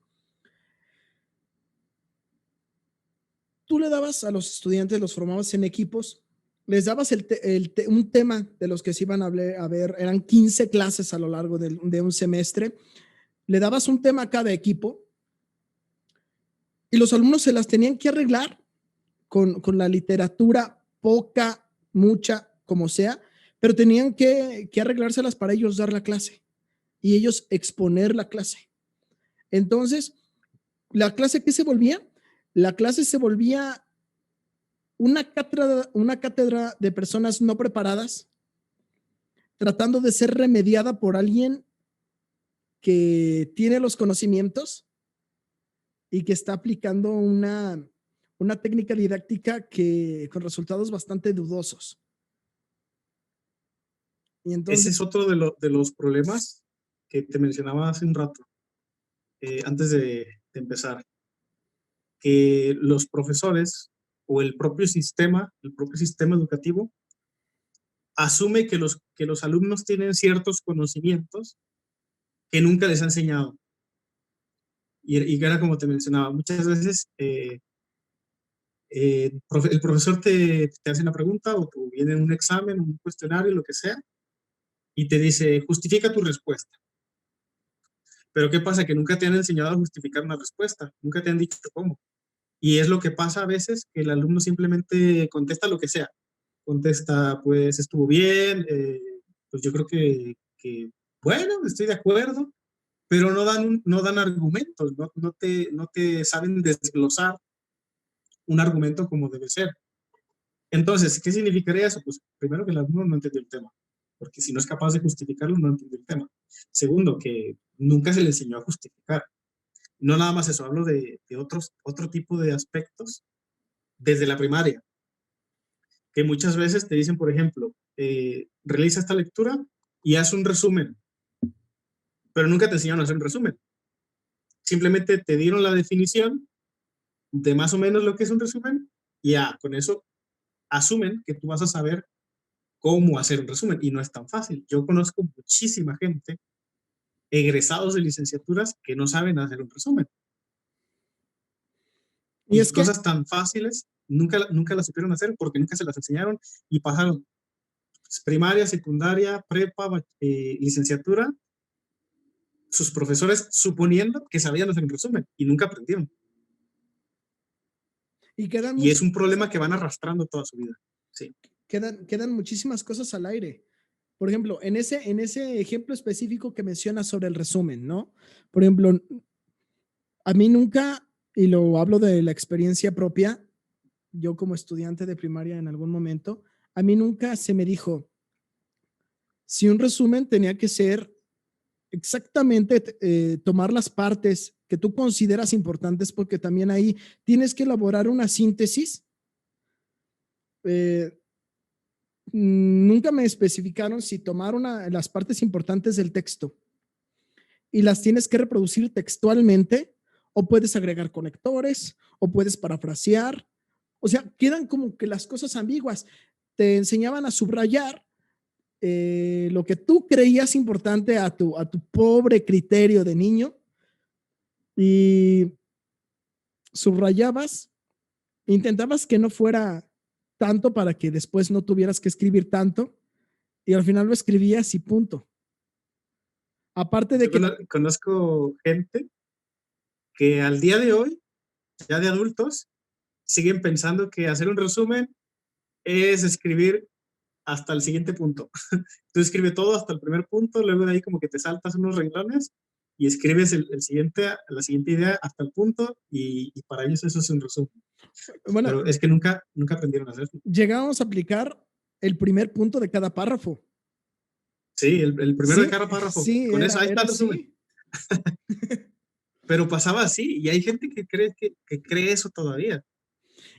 Tú le dabas a los estudiantes, los formabas en equipos, les dabas un tema de los que se iban a ver, eran 15 clases a lo largo de un semestre, le dabas un tema a cada equipo y los alumnos se las tenían que arreglar con la literatura, poca, mucha, como sea, pero tenían que arreglárselas para ellos dar la clase y ellos exponer la clase. Entonces, ¿la clase qué se volvía? La clase se volvía una cátedra de personas no preparadas, tratando de ser remediada por alguien que tiene los conocimientos y que está aplicando una técnica didáctica que con resultados bastante dudosos. Y entonces, ese es otro de los problemas que te mencionaba hace un rato, antes de empezar, que los profesores o el propio sistema educativo, asume que los alumnos tienen ciertos conocimientos que nunca les ha enseñado. Y era como te mencionaba, muchas veces el profesor te hace una pregunta o viene un examen, un cuestionario, lo que sea, y te dice, justifica tu respuesta. Pero ¿qué pasa? Que nunca te han enseñado a justificar una respuesta, nunca te han dicho cómo. Y es lo que pasa a veces, que el alumno simplemente contesta lo que sea. Contesta, pues estuvo bien, pues yo creo bueno, estoy de acuerdo, pero no dan argumentos, no te saben desglosar un argumento como debe ser. Entonces, ¿qué significaría eso? Pues primero que el alumno no entendió el tema, porque si no es capaz de justificarlo, no entendió el tema. Segundo, que nunca se le enseñó a justificar. No nada más eso, hablo de otro tipo de aspectos desde la primaria, que muchas veces te dicen, por ejemplo, realiza esta lectura y haz un resumen, pero nunca te enseñaron a hacer un resumen. Simplemente te dieron la definición de más o menos lo que es un resumen y ya con eso asumen que tú vas a saber cómo hacer un resumen y no es tan fácil. Yo conozco muchísima gente, egresados de licenciaturas, que no saben hacer un resumen. Y Y es que, cosas tan fáciles nunca las supieron hacer porque nunca se las enseñaron y pasaron primaria, secundaria, prepa, licenciatura, sus profesores suponiendo que sabían hacer un resumen y nunca aprendieron. y quedan Y muchas es un problema que cosas, van arrastrando toda su vida. Sí. quedan muchísimas cosas al aire. Por ejemplo, en ese ejemplo específico que mencionas sobre el resumen, ¿no? Por ejemplo, a mí nunca, y lo hablo de la experiencia propia, yo como estudiante de primaria en algún momento, a mí nunca se me dijo si un resumen tenía que ser exactamente tomar las partes que tú consideras importantes, porque también ahí tienes que elaborar una síntesis. Eh, Nunca me especificaron si tomar las partes importantes del texto y las tienes que reproducir textualmente, o puedes agregar conectores, o puedes parafrasear. O sea, quedan como que las cosas ambiguas. Te enseñaban a subrayar lo que tú creías importante a tu pobre criterio de niño, y subrayabas, intentabas que no fuera tanto para que después no tuvieras que escribir tanto, y al final lo escribías y punto. Aparte de Yo que, conozco gente que al día de hoy, ya de adultos, siguen pensando que hacer un resumen es escribir hasta el siguiente punto. Tú escribes todo hasta el primer punto, luego de ahí como que te saltas unos renglones y escribes la siguiente idea hasta el punto y para ellos eso es un resumen. bueno, Pero es que nunca aprendieron a hacerlo. llegábamos a aplicar el primer punto de cada párrafo. Sí, el primero de Sí, cada párrafo. sí, Con eso, era, ahí está era el resumen. así. Pero pasaba así y hay gente que cree eso todavía.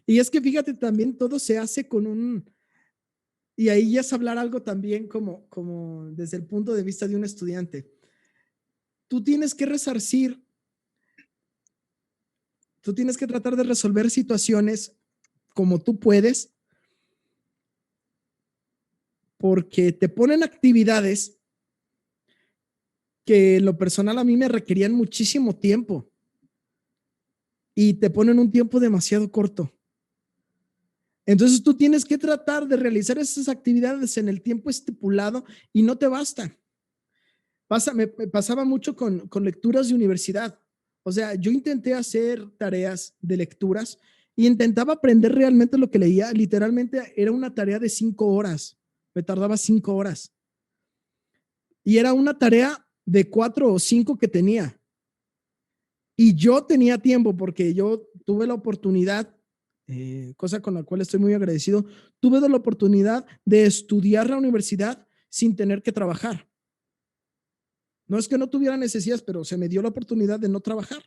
Y es que fíjate, también todo se hace y ahí ya es hablar algo también como desde el punto de vista de un estudiante. Tú tienes que resarcir, tú tienes que tratar de resolver situaciones como tú puedes, porque te ponen actividades que en lo personal a mí me requerían muchísimo tiempo, y te ponen un tiempo demasiado corto. Entonces tú tienes que tratar de realizar esas actividades en el tiempo estipulado y no te basta. Me pasaba mucho con lecturas de universidad. O sea, yo intenté hacer tareas de lecturas y intentaba aprender realmente lo que leía. Literalmente era una tarea de 5 horas. Me tardaba 5 horas. Y era una tarea de 4 o 5 que tenía. Y yo tenía tiempo porque yo tuve la oportunidad, cosa con la cual estoy muy agradecido, tuve la oportunidad de estudiar la universidad sin tener que trabajar. No es que no tuviera necesidades, pero se me dio la oportunidad de no trabajar.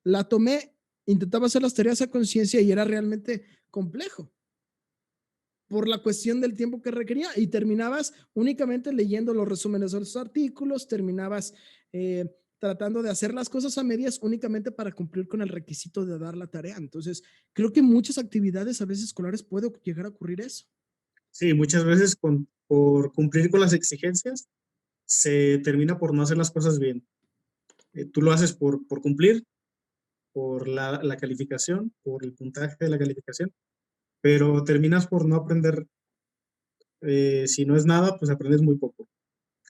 La tomé, intentaba hacer las tareas a conciencia y era realmente complejo por la cuestión del tiempo que requería, y terminabas únicamente leyendo los resúmenes de los artículos, terminabas tratando de hacer las cosas a medias únicamente para cumplir con el requisito de dar la tarea. Entonces, creo que muchas actividades a veces escolares puede llegar a ocurrir eso. Sí, muchas veces por cumplir con las exigencias se termina por no hacer las cosas bien. Tú lo haces por cumplir, por la calificación, por el puntaje de la calificación, pero terminas por no aprender. Si no es nada, pues aprendes muy poco.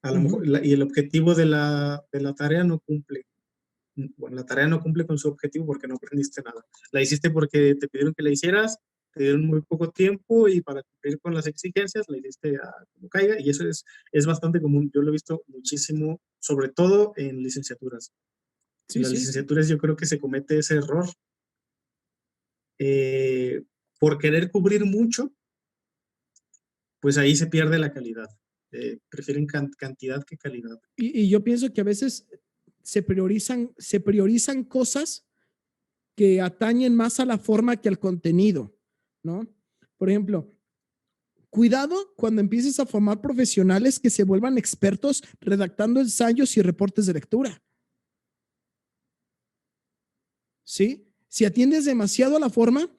A Uh lo -huh. mejor, y el objetivo de la tarea no cumple. Bueno, la tarea no cumple con su objetivo porque no aprendiste nada. La hiciste porque te pidieron que la hicieras, te dieron muy poco tiempo y para cumplir con las exigencias la hiciste como caiga, y eso es bastante común. Yo lo he visto muchísimo, sobre todo en licenciaturas. En Sí, las sí. licenciaturas yo creo que se comete ese error eh, por querer cubrir mucho, pues ahí se pierde la calidad. Prefieren cantidad que calidad. Y yo pienso que a veces se priorizan cosas que atañen más a la forma que al contenido, ¿no? Por ejemplo, cuidado cuando empieces a formar profesionales que se vuelvan expertos redactando ensayos y reportes de lectura, ¿sí? Si atiendes demasiado a la forma,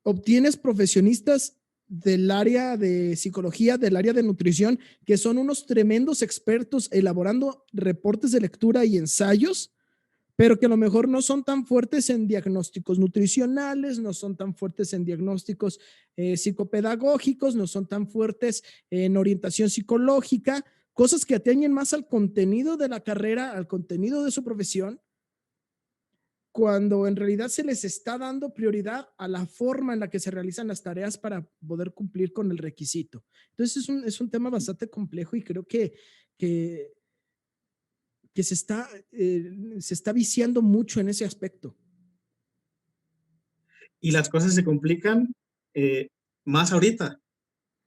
obtienes profesionistas del área de psicología, del área de nutrición, que son unos tremendos expertos elaborando reportes de lectura y ensayos, pero que a lo mejor no son tan fuertes en diagnósticos nutricionales, no son tan fuertes en diagnósticos psicopedagógicos, no son tan fuertes en orientación psicológica, cosas que atañen más al contenido de la carrera, al contenido de su profesión, cuando en realidad se les está dando prioridad a la forma en la que se realizan las tareas para poder cumplir con el requisito. Entonces es un tema bastante complejo y creo que, que se está viciando mucho en ese aspecto. Y las cosas se complican eh, más ahorita,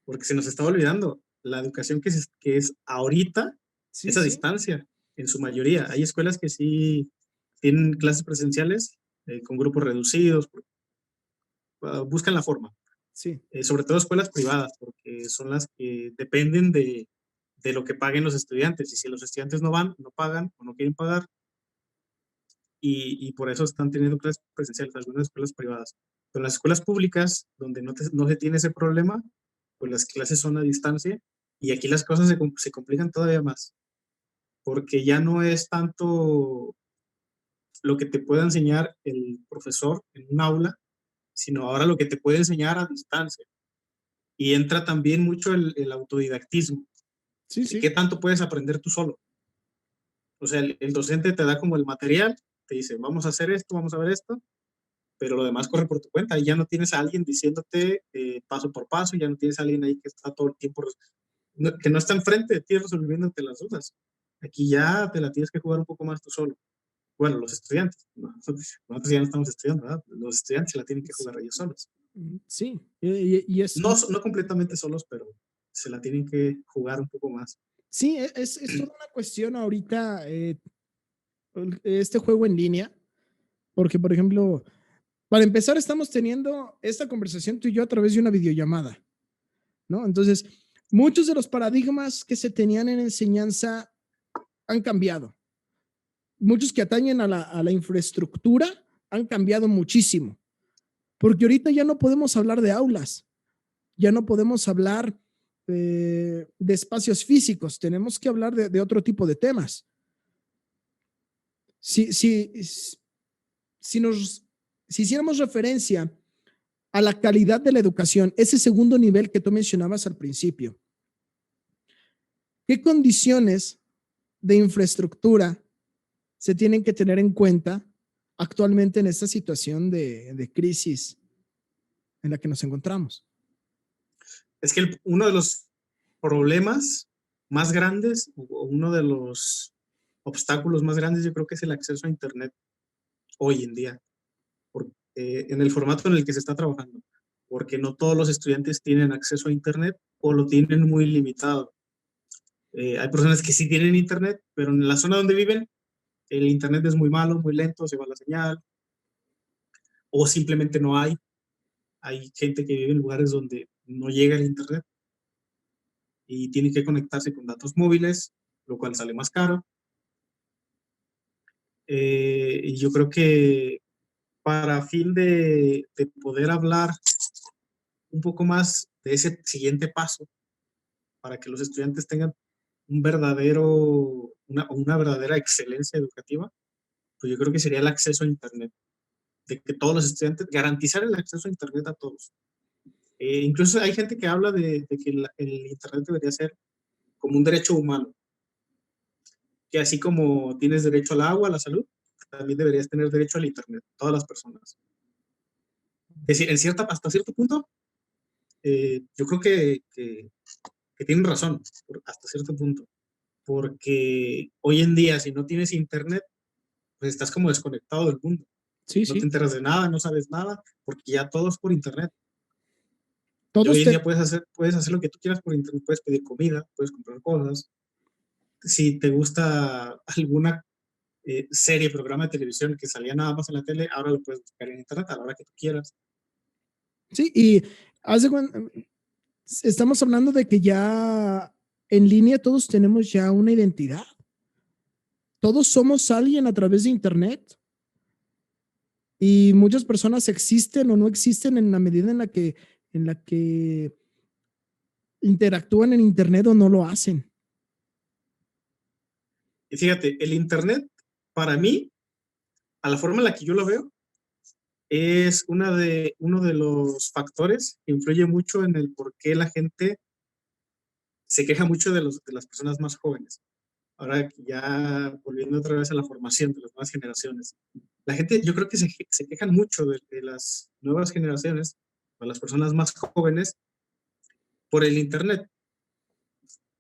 porque se nos está olvidando. La educación que es ahorita Sí, es a sí, distancia, en su mayoría. Hay escuelas que sí tienen clases presenciales con grupos reducidos, buscan la forma. sí. Sobre todo escuelas privadas, porque son las que dependen de lo que paguen los estudiantes. Y si los estudiantes no van, no pagan o no quieren pagar, y por eso están teniendo clases presenciales, algunas escuelas privadas. Pero en las escuelas públicas, donde no se tiene ese problema, pues las clases son a distancia y aquí las cosas se complican todavía más, porque ya no es tanto lo que te pueda enseñar el profesor en un aula, sino ahora lo que te puede enseñar a distancia. Y entra también mucho el autodidactismo, Sí, de qué sí. tanto puedes aprender tú solo. O sea, el docente te da como el material, te dice, vamos a hacer esto, vamos a ver esto, pero lo demás corre por tu cuenta y ya no tienes a alguien diciéndote paso por paso, ya no tienes a alguien ahí que está todo el tiempo, que no está enfrente de ti resolviéndote las dudas. Aquí ya te la tienes que jugar un poco más tú solo. Bueno, los estudiantes, ¿no? Nosotros ya no estamos estudiando, ¿verdad? Los estudiantes se la tienen que jugar ellos solos. Sí, y es No, no completamente solos, pero se la tienen que jugar un poco más. sí, es toda una cuestión ahorita este juego en línea, porque por ejemplo, para empezar estamos teniendo esta conversación tú y yo a través de una videollamada, ¿no? Entonces, muchos de los paradigmas que se tenían en enseñanza han cambiado. Muchos que atañen a la infraestructura han cambiado muchísimo, porque ahorita ya no podemos hablar de aulas, ya no podemos hablar de espacios físicos, tenemos que hablar de otro tipo de temas. Si, si, si, nos, si hiciéramos referencia a la calidad de la educación, ese segundo nivel que tú mencionabas al principio, ¿qué condiciones de infraestructura se tienen que tener en cuenta actualmente en esta situación de crisis en la que nos encontramos? Es que uno de los problemas más grandes, o uno de los obstáculos más grandes, yo creo que es el acceso a Internet hoy en día, porque, en el formato en el que se está trabajando, porque no todos los estudiantes tienen acceso a Internet o lo tienen muy limitado. Hay personas que sí tienen Internet, pero en la zona donde viven, el Internet es muy malo, muy lento, se va la señal, o simplemente no hay. Hay gente que vive en lugares donde no llega el Internet y tiene que conectarse con datos móviles, lo cual sale más caro. Y yo creo que para fin de poder hablar un poco más de ese siguiente paso, para que los estudiantes tengan una verdadera excelencia educativa, pues yo creo que sería el acceso a Internet, de que todos los estudiantes, garantizar el acceso a Internet a todos. Incluso hay gente que habla de que el Internet debería ser como un derecho humano, que así como tienes derecho al agua, a la salud, también deberías tener derecho al Internet, todas las personas. Es decir, hasta cierto punto, yo creo que tienen razón, hasta cierto punto, porque hoy en día, si no tienes Internet, pues estás como desconectado del mundo. Sí, No te sí. enteras de nada, no sabes nada, porque ya todo es por Internet. Y Todos hoy en te, día puedes hacer lo que tú quieras por Internet, puedes pedir comida, puedes comprar cosas. Si te gusta alguna serie, programa de televisión que salía nada más en la tele, ahora lo puedes buscar en Internet a la hora que tú quieras. sí, y hace cuando estamos hablando de que ya en línea todos tenemos ya una identidad. Todos somos alguien a través de Internet. Y muchas personas existen o no existen en la medida en la que interactúan en Internet o no lo hacen. Y fíjate, el Internet, para mí, a la forma en la que yo lo veo, es uno de los factores que influye mucho en el por qué la gente se queja mucho de las personas más jóvenes. Ahora ya volviendo otra vez a la formación de las nuevas generaciones. La gente, yo creo que se quejan mucho de las nuevas generaciones, o las personas más jóvenes, por el Internet.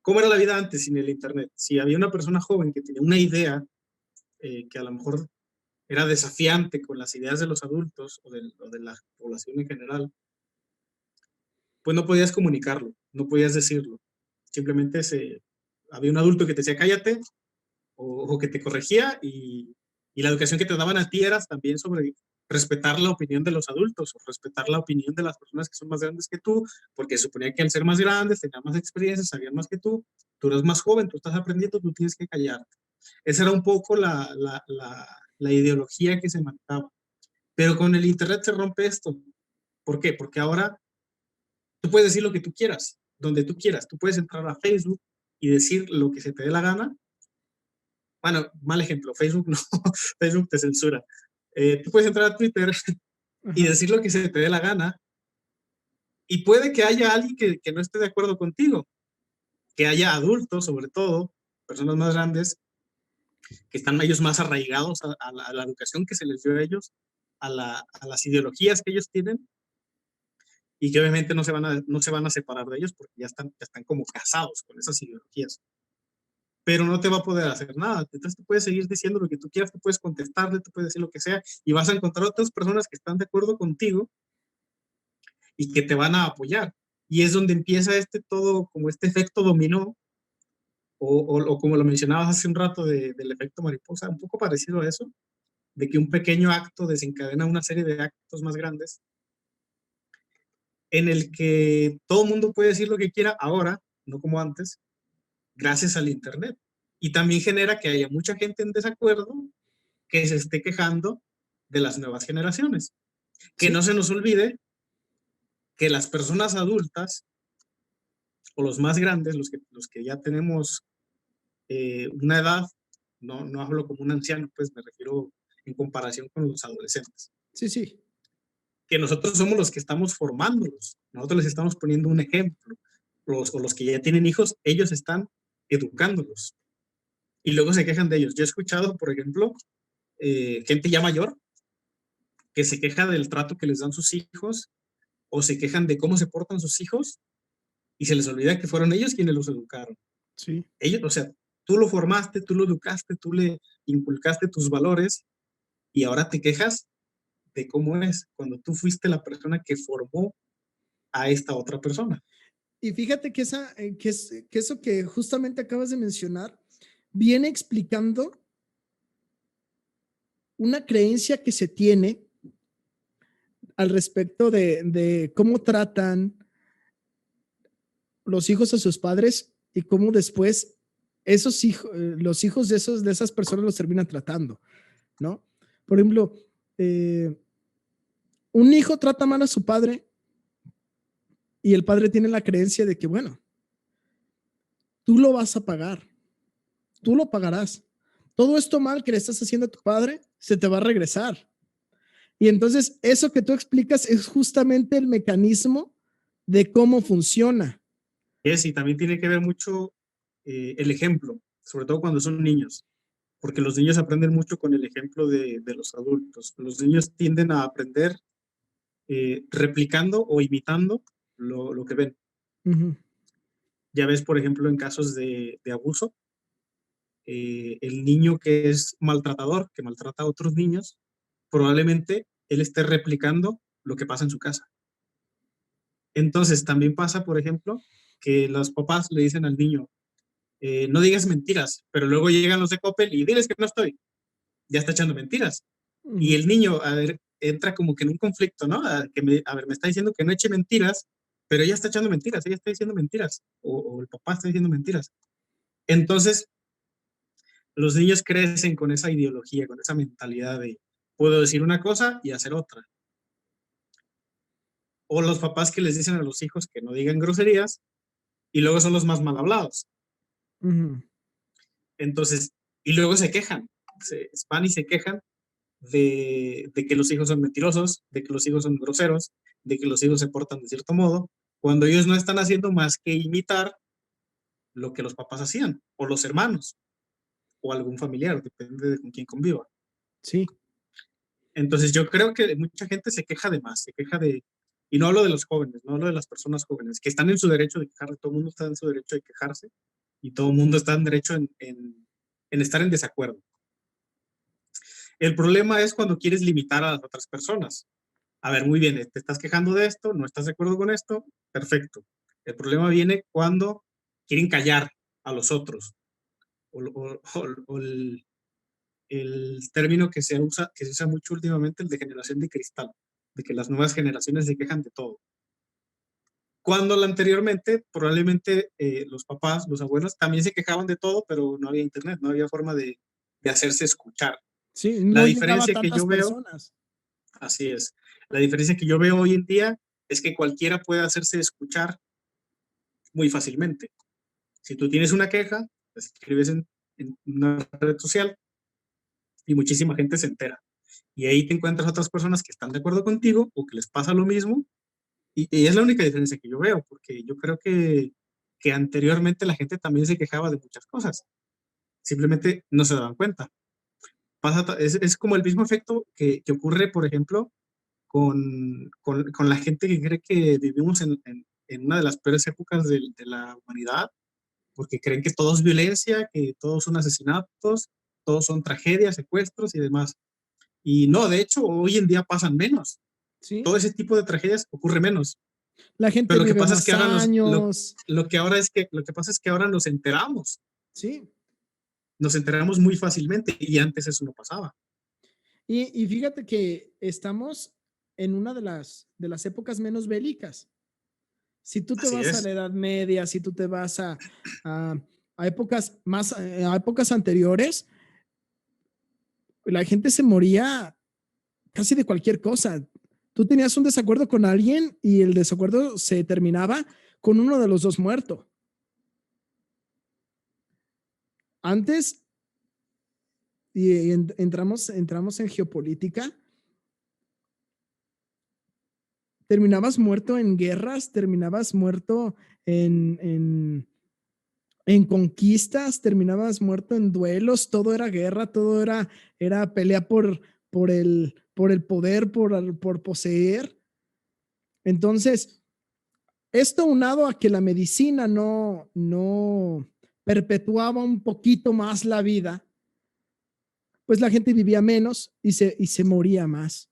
¿Cómo era la vida antes sin el Internet? Si había una persona joven que tenía una idea que a lo mejor era desafiante con las ideas de los adultos o de la población en general, pues no podías comunicarlo, no podías decirlo. Simplemente había un adulto que te decía cállate o que te corregía y la educación que te daban a ti era también sobre respetar la opinión de los adultos o respetar la opinión de las personas que son más grandes que tú, porque se suponía que al ser más grandes tenían más experiencia, sabían más que tú eres más joven, tú estás aprendiendo, tú tienes que callarte. Esa era un poco la ideología que se manejaba. Pero con el Internet se rompe esto. ¿Por qué? Porque ahora tú puedes decir lo que tú quieras, donde tú quieras. Tú puedes entrar a Facebook y decir lo que se te dé la gana. Bueno, mal ejemplo, Facebook no, Facebook te censura. Tú puedes entrar a Twitter y Ajá. decir lo que se te dé la gana y puede que haya alguien que no esté de acuerdo contigo, que haya adultos, sobre todo, personas más grandes, que están ellos más arraigados a la educación que se les dio a ellos, a las ideologías que ellos tienen y que obviamente no se van a separar de ellos porque ya están como casados con esas ideologías. Pero no te va a poder hacer nada. Entonces tú puedes seguir diciendo lo que tú quieras, tú puedes contestarle, tú puedes decir lo que sea y vas a encontrar otras personas que están de acuerdo contigo y que te van a apoyar. Y es donde empieza este todo, como este efecto dominó, o como lo mencionabas hace un rato del efecto mariposa, un poco parecido a eso, de que un pequeño acto desencadena una serie de actos más grandes en el que todo el mundo puede decir lo que quiera ahora, no como antes, gracias al Internet. Y también genera que haya mucha gente en desacuerdo que se esté quejando de las nuevas generaciones. Que Sí, no se nos olvide que las personas adultas o los más grandes, los que ya tenemos una edad, no hablo como un anciano, pues me refiero en comparación con los adolescentes, sí, sí. que nosotros somos los que estamos formándolos, nosotros les estamos poniendo un ejemplo, o los que ya tienen hijos, ellos están educándolos y luego se quejan de ellos. Yo he escuchado, por ejemplo, gente ya mayor que se queja del trato que les dan sus hijos o se quejan de cómo se portan sus hijos y se les olvida que fueron ellos quienes los educaron. Sí. Ellos, o sea, tú lo formaste, tú lo educaste, tú le inculcaste tus valores y ahora te quejas de cómo es cuando tú fuiste la persona que formó a esta otra persona. Y fíjate que, que eso que justamente acabas de mencionar viene explicando una creencia que se tiene al respecto de cómo tratan los hijos a sus padres y cómo después esos hijos, los hijos de esas personas los terminan tratando, ¿no? Por ejemplo, eh, un hijo trata mal a su padre y el padre tiene la creencia de que, bueno, tú lo vas a pagar, tú lo pagarás. Todo esto mal que le estás haciendo a tu padre se te va a regresar. Y entonces eso que tú explicas es justamente el mecanismo de cómo funciona. Y también tiene que ver mucho el ejemplo, sobre todo cuando son niños, porque los niños aprenden mucho con el ejemplo de los adultos. Los niños tienden a aprender replicando o imitando lo que ven. Uh -huh. Ya ves, por ejemplo, en casos de abuso, el niño que es maltratador, que maltrata a otros niños, probablemente él esté replicando lo que pasa en su casa. Entonces, también pasa, por ejemplo, que los papás le dicen al niño, no digas mentiras, pero luego llegan los de Coppel y diles que no estoy, ya está echando mentiras. Uh Y -huh. el niño, a ver, entra como que en un conflicto, ¿no? A ver, me está diciendo que no eche mentiras, pero ella está echando mentiras, ella está diciendo mentiras, o el papá está diciendo mentiras. Entonces, los niños crecen con esa ideología, con esa mentalidad de puedo decir una cosa y hacer otra. O los papás que les dicen a los hijos que no digan groserías y luego son los más mal hablados. Ujú. Entonces, y luego se quejan, se van y se quejan de que los hijos son mentirosos, de que los hijos son groseros, de que los hijos se portan de cierto modo, cuando ellos no están haciendo más que imitar lo que los papás hacían, o los hermanos, o algún familiar, depende de con quién conviva. Sí, Entonces yo creo que mucha gente se queja de más, se queja de, y no hablo de los jóvenes, no hablo de las personas jóvenes, que están en su derecho de quejarse, todo el mundo está en su derecho de quejarse, y todo el mundo está en derecho en estar en desacuerdo. El problema es cuando quieres limitar a las otras personas. A ver, muy bien, te estás quejando de esto, no estás de acuerdo con esto, perfecto. El problema viene cuando quieren callar a los otros. O el término que se usa mucho últimamente, el de generación de cristal, de que las nuevas generaciones se quejan de todo. Cuando anteriormente, probablemente los papás, los abuelos, también se quejaban de todo, pero no había internet, no había forma de hacerse escuchar. sí, La no llegaba a diferencia que tantas yo veo, personas. así es, la diferencia que yo veo hoy en día es que cualquiera puede hacerse escuchar muy fácilmente. Si tú tienes una queja, la escribes en una red social y muchísima gente se entera. Y ahí te encuentras otras personas que están de acuerdo contigo o que les pasa lo mismo. Y es la única diferencia que yo veo, porque yo creo que anteriormente la gente también se quejaba de muchas cosas. Simplemente no se daban cuenta. Es como el mismo efecto que ocurre, por ejemplo, con la gente que cree que vivimos en una de las peores épocas de la humanidad, porque creen que todo es violencia, que todos son asesinatos, todos son tragedias, secuestros y demás. Y no, de hecho, hoy en día pasan menos. Sí, Todo ese tipo de tragedias ocurre menos. la gente Pero lo que vive pasa es que más ahora años. lo que ahora es que, lo que pasa es que ahora Sí, nos enteramos muy fácilmente y antes eso no pasaba. y fíjate que estamos en una de las épocas menos bélicas. Si tú te Así vas a es. la Edad Media, si tú te vas a, a épocas más, a épocas anteriores, la gente se moría casi de cualquier cosa. Tú tenías un desacuerdo con alguien y el desacuerdo se terminaba con uno de los dos muerto. Antes, y entramos en geopolítica, terminabas muerto en guerras, terminabas muerto en, en, en conquistas, terminabas muerto en duelos, todo era guerra, todo era pelea por el poder, por poseer. Entonces, esto unado a que la medicina no perpetuaba un poquito más la vida, pues la gente vivía menos y se moría más,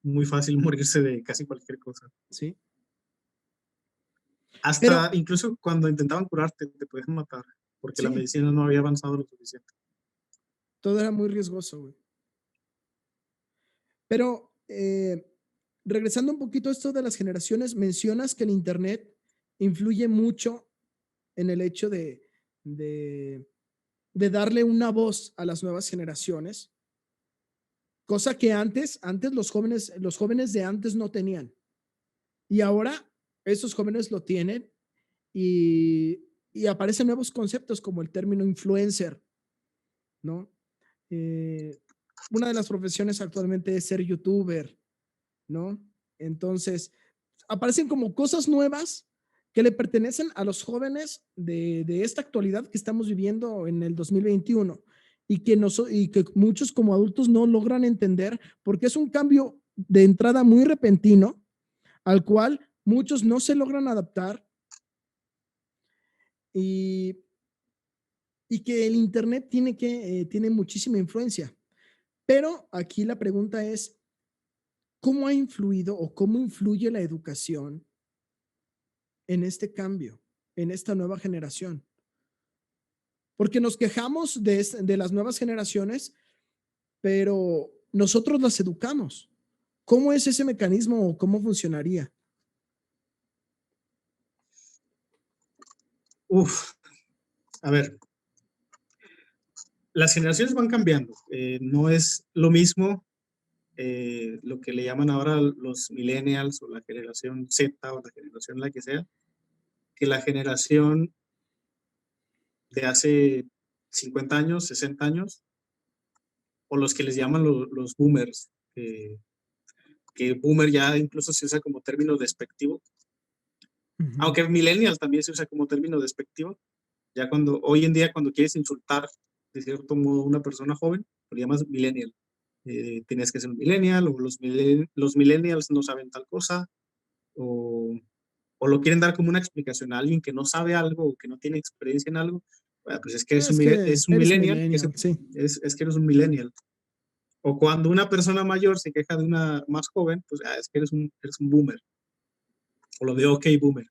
Muy fácil morirse de casi cualquier cosa. ¿sí? Pero Hasta incluso cuando intentaban curarte, te podían matar, porque la sí, medicina no había avanzado lo suficiente. todo era muy riesgoso, güey. Pero regresando un poquito a esto de las generaciones, mencionas que el Internet influye mucho en el hecho de, de darle una voz a las nuevas generaciones, cosa que antes los jóvenes de antes no tenían. Y ahora esos jóvenes lo tienen y aparecen nuevos conceptos como el término influencer, ¿no? Eh, una de las profesiones actualmente es ser youtuber, ¿no? Entonces, aparecen como cosas nuevas que le pertenecen a los jóvenes de esta actualidad que estamos viviendo en el 2021 y que muchos como adultos no logran entender porque es un cambio de entrada muy repentino al cual muchos no se logran adaptar y, y que el Internet tiene muchísima influencia. Pero aquí la pregunta es, ¿cómo ha influido o cómo influye la educación en este cambio, en esta nueva generación? Porque nos quejamos de las nuevas generaciones, pero nosotros las educamos. ¿Cómo es ese mecanismo o cómo funcionaría? Uf, a ver, las generaciones van cambiando. No es lo mismo lo que le llaman ahora los millennials o la generación Z o la generación la que sea, que la generación de hace 50 años, 60 años, o los que les llaman los boomers, que boomer ya incluso se usa como término despectivo, aunque millennial también se usa como término despectivo, ya cuando, hoy en día cuando quieres insultar de cierto modo a una persona joven, lo llamas millennial. Tienes que ser un millennial, o los millennials no saben tal cosa, o lo quieren dar como una explicación a alguien que no sabe algo o que no tiene experiencia en algo. Bueno, pues es que Es que es un eres millennial, millennial, sí. es que eres un millennial. O cuando una persona mayor se queja de una más joven, pues es que eres un boomer. O lo de ok boomer.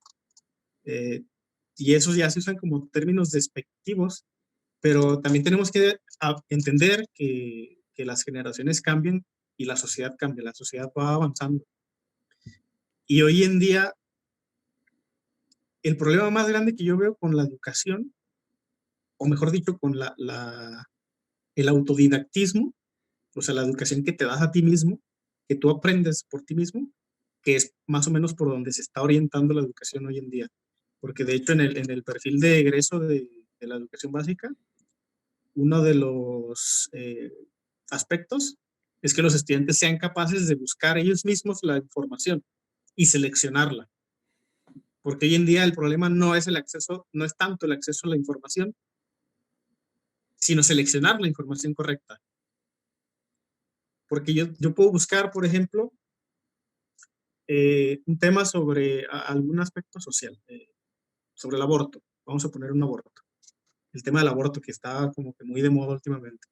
Y esos ya se usan como términos despectivos, pero también tenemos que entender que las generaciones cambian y la sociedad cambia, la sociedad va avanzando. Y hoy en día, el problema más grande que yo veo con la educación, o mejor dicho, con el autodidactismo, o sea, la educación que te das a ti mismo, que tú aprendes por ti mismo, que es más o menos por donde se está orientando la educación hoy en día. Porque de hecho en el perfil de egreso de la educación básica, uno de los aspectos es que los estudiantes sean capaces de buscar ellos mismos la información y seleccionarla. Porque hoy en día el problema no es el acceso, no es tanto el acceso a la información, sino seleccionar la información correcta. Porque yo puedo buscar, por ejemplo, un tema sobre algún aspecto social, sobre el aborto. Vamos a poner un aborto. El tema del aborto que está como que muy de moda últimamente.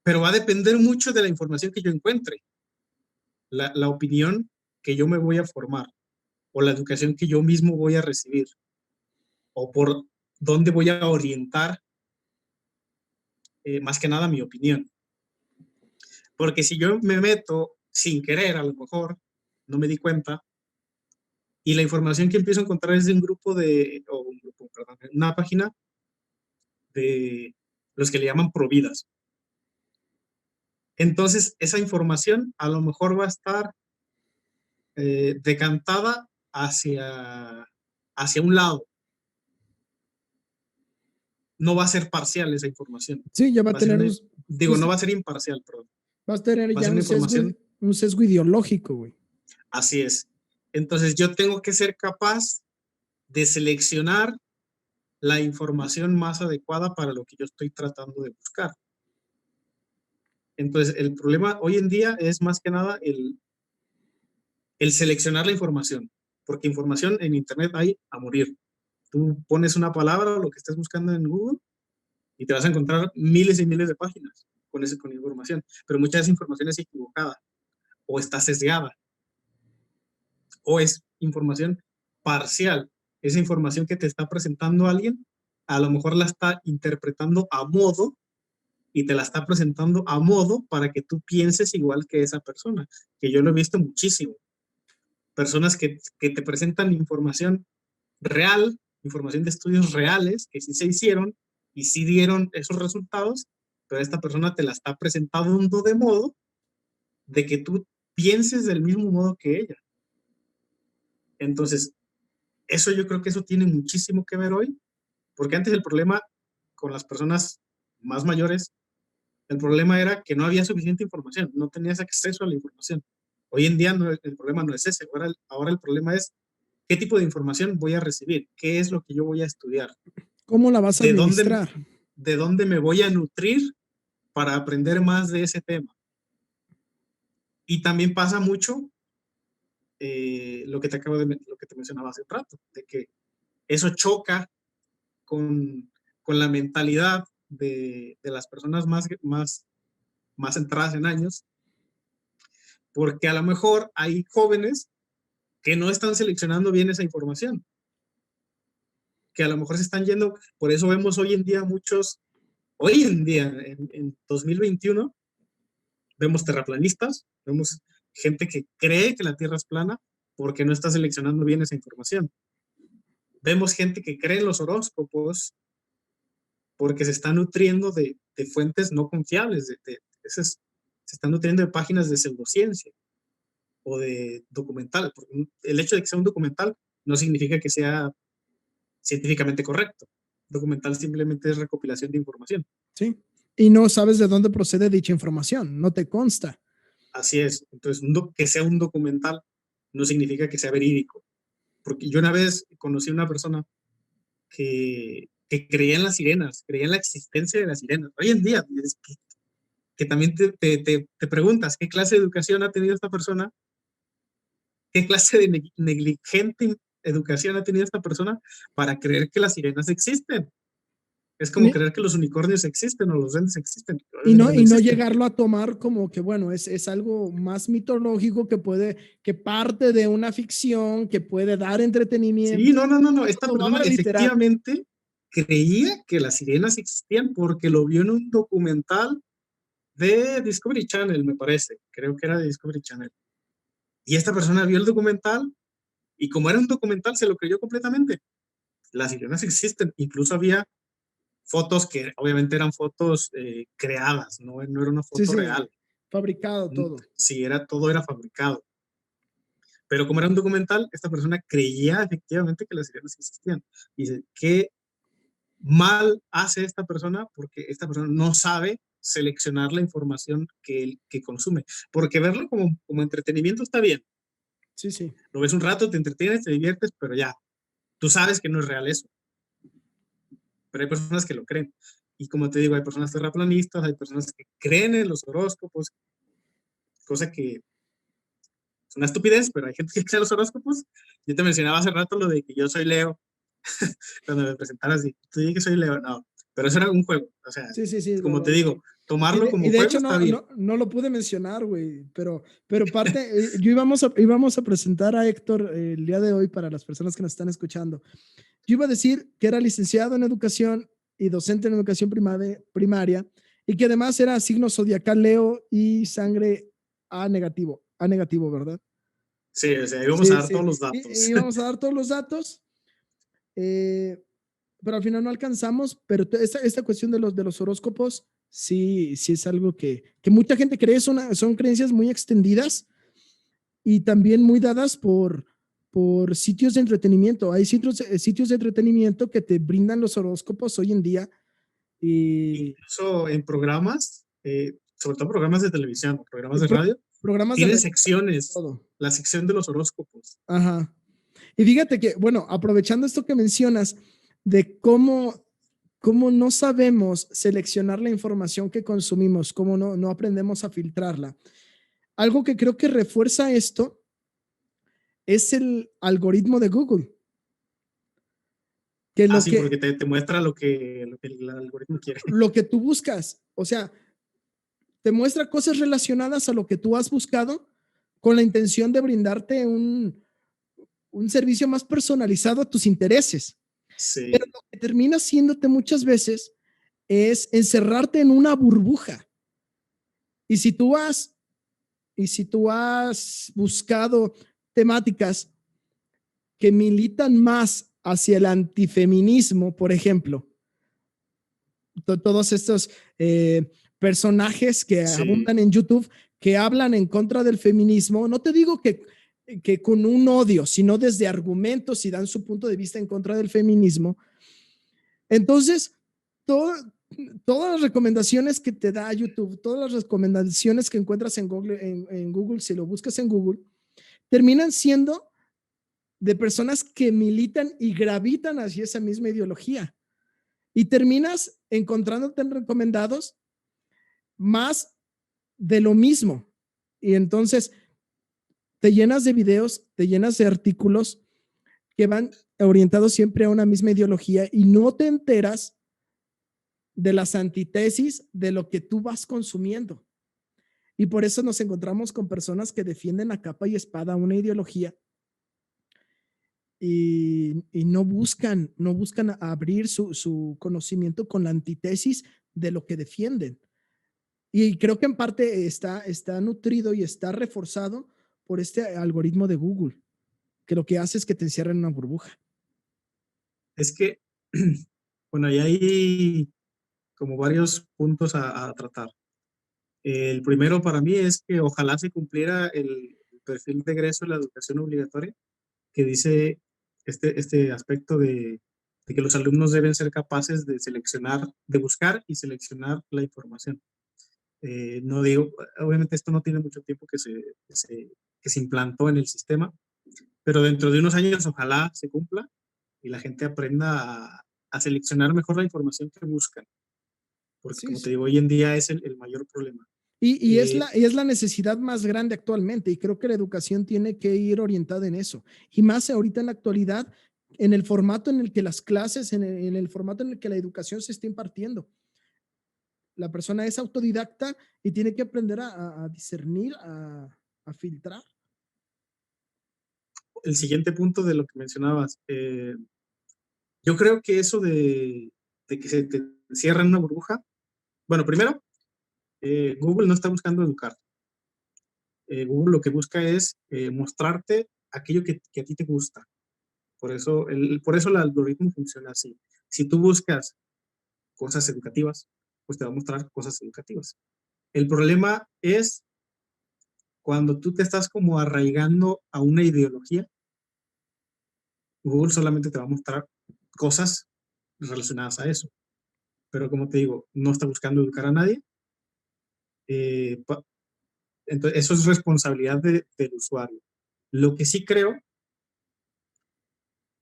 Pero va a depender mucho de la información que yo encuentre, la opinión que yo me voy a formar, o la educación que yo mismo voy a recibir, o por dónde voy a orientar más que nada mi opinión. Porque si yo me meto sin querer, a lo mejor, no me di cuenta, y la información que empiezo a encontrar es de un grupo perdón, una página de los que le llaman providas. Entonces, esa información a lo mejor va a estar decantada hacia un lado. No va a ser parcial esa información. Sí, ya va a Va a ser tener no va a ser imparcial, perdón. vas a tener Va a ya ser una información. un sesgo ideológico, güey. Así es. Entonces, yo tengo que ser capaz de seleccionar la información más adecuada para lo que yo estoy tratando de buscar. Entonces, el problema hoy en día es más que nada el seleccionar la información, porque información en Internet hay a morir. Tú pones una palabra o lo que estés buscando en Google y te vas a encontrar miles y miles de páginas con información, pero mucha de esa información es equivocada o está sesgada o es información parcial. Esa información que te está presentando alguien, a lo mejor la está interpretando a modo y te la está presentando a modo para que tú pienses igual que esa persona, que yo lo he visto muchísimo. Personas que te presentan información real, información de estudios reales, que sí se hicieron y sí dieron esos resultados, pero esta persona te la está presentando de modo de que tú pienses del mismo modo que ella. Entonces, eso yo creo que eso tiene muchísimo que ver hoy, porque antes el problema con las personas más mayores, el problema era que no había suficiente información, no tenías acceso a la información. Hoy en día no, el problema no es ese, ahora el problema es qué tipo de información voy a recibir, qué es lo que yo voy a estudiar, ¿Cómo la vas a de dónde, administrar? de dónde me voy a nutrir para aprender más de ese tema. Y también pasa mucho lo que lo que te mencionaba hace un rato, de que eso choca con la mentalidad de las personas más entradas en años, porque a lo mejor hay jóvenes que no están seleccionando bien esa información, que a lo mejor se están yendo, por eso vemos hoy en día, en 2021, vemos terraplanistas, vemos gente que cree que la Tierra es plana porque no está seleccionando bien esa información. Vemos gente que cree en los horóscopos porque se está nutriendo de fuentes no confiables, se está nutriendo de páginas de pseudociencia o de documental, porque el hecho de que sea un documental no significa que sea científicamente correcto. Documental simplemente es recopilación de información. Sí. Y no sabes de dónde procede dicha información, no te consta. Así es. Entonces, que sea un documental no significa que sea verídico. Porque yo una vez conocí a una persona que creía en las sirenas, creía en la existencia de las sirenas. Hoy en día, es que también te preguntas qué clase de educación ha tenido esta persona, qué clase de negligente educación ha tenido esta persona para creer que las sirenas existen. Es como creer que los unicornios existen o los duendes existen. Y no llegarlo a tomar como que, bueno, es algo más mitológico que parte de una ficción, que puede dar entretenimiento. Sí, no. Esta persona efectivamente creía que las sirenas existían porque lo vio en un documental de Discovery Channel, me parece. Creo que era de Discovery Channel. Y esta persona vio el documental y como era un documental se lo creyó completamente. Las sirenas existen. Incluso había fotos que obviamente eran fotos creadas, no era una foto real. Fabricado todo. Sí, todo era fabricado. Pero como era un documental, esta persona creía efectivamente que las sirenas existían. Y dice, ¿qué mal hace esta persona? Porque esta persona no sabe seleccionar la información que consume. Porque verlo como entretenimiento está bien. Sí. Lo ves un rato, te entretienes, te diviertes, pero ya, tú sabes que no es real eso. Pero hay personas que lo creen. Y como te digo, hay personas terraplanistas, hay personas que creen en los horóscopos, cosa que es una estupidez, pero hay gente que cree en los horóscopos. Yo te mencionaba hace rato lo de que yo soy Leo, cuando me presentaras, y tú dije que soy Leo, no, pero eso era un juego, o sea, sí, como te digo, tomarlo como y de juego hecho está bien. no lo pude mencionar, güey, pero parte, íbamos a presentar a Héctor el día de hoy para las personas que nos están escuchando. Yo iba a decir que era licenciado en educación y docente en educación primaria y que además era signo zodiacal Leo y sangre A negativo, ¿verdad? Sí, o sea, íbamos a dar todos los datos. Íbamos a dar todos los datos, pero al final no alcanzamos, pero esta cuestión de los horóscopos, sí es algo que mucha gente cree, son creencias muy extendidas y también muy dadas por sitios de entretenimiento. Hay sitios de entretenimiento que te brindan los horóscopos hoy en día. Incluso en programas, sobre todo programas de televisión, programas de radio, tienen secciones, todo. La sección de los horóscopos. Ajá. Y fíjate que, bueno, aprovechando esto que mencionas de cómo no sabemos seleccionar la información que consumimos, cómo no aprendemos a filtrarla. Algo que creo que refuerza esto es el algoritmo de Google. Porque te muestra lo que el algoritmo quiere. Lo que tú buscas. O sea, te muestra cosas relacionadas a lo que tú has buscado con la intención de brindarte un servicio más personalizado a tus intereses. Sí. Pero lo que termina haciéndote muchas veces es encerrarte en una burbuja. Y si tú has buscado temáticas que militan más hacia el antifeminismo, por ejemplo, todos estos personajes que abundan en YouTube que hablan en contra del feminismo, no te digo que con un odio, sino desde argumentos y dan su punto de vista en contra del feminismo. Entonces, todas las recomendaciones que te da YouTube, todas las recomendaciones que encuentras en Google, si lo buscas en Google, terminan siendo de personas que militan y gravitan hacia esa misma ideología. Y terminas encontrándote en recomendados más de lo mismo. Y entonces te llenas de videos, te llenas de artículos que van orientados siempre a una misma ideología y no te enteras de las antítesis de lo que tú vas consumiendo. Y por eso nos encontramos con personas que defienden a capa y espada una ideología y no buscan abrir su conocimiento con la antítesis de lo que defienden. Y creo que en parte está nutrido y está reforzado por este algoritmo de Google, que lo que hace es que te encierra en una burbuja. Es que, bueno, y hay como varios puntos a tratar. El primero para mí es que ojalá se cumpliera el perfil de egreso de la educación obligatoria, que dice este aspecto de que los alumnos deben ser capaces de seleccionar, de buscar y seleccionar la información. No digo, obviamente esto no tiene mucho tiempo que se implantó en el sistema, pero dentro de unos años ojalá se cumpla y la gente aprenda a seleccionar mejor la información que buscan, porque Sí, como te sí. digo, hoy en día es el mayor problema. Y es la necesidad más grande actualmente, y creo que la educación tiene que ir orientada en eso. Y más ahorita en la actualidad, en el formato en el que las clases, en el formato en el que la educación se está impartiendo. La persona es autodidacta y tiene que aprender a discernir, a filtrar. El siguiente punto de lo que mencionabas, yo creo que eso de que se te cierra en una burbuja, bueno, primero, Google no está buscando educar. Google lo que busca es mostrarte aquello que a ti te gusta. Por eso el algoritmo funciona así. Si tú buscas cosas educativas, pues te va a mostrar cosas educativas. El problema es cuando tú te estás como arraigando a una ideología, Google solamente te va a mostrar cosas relacionadas a eso. Pero como te digo, no está buscando educar a nadie. Eh, entonces, eso es responsabilidad del usuario. Lo que sí creo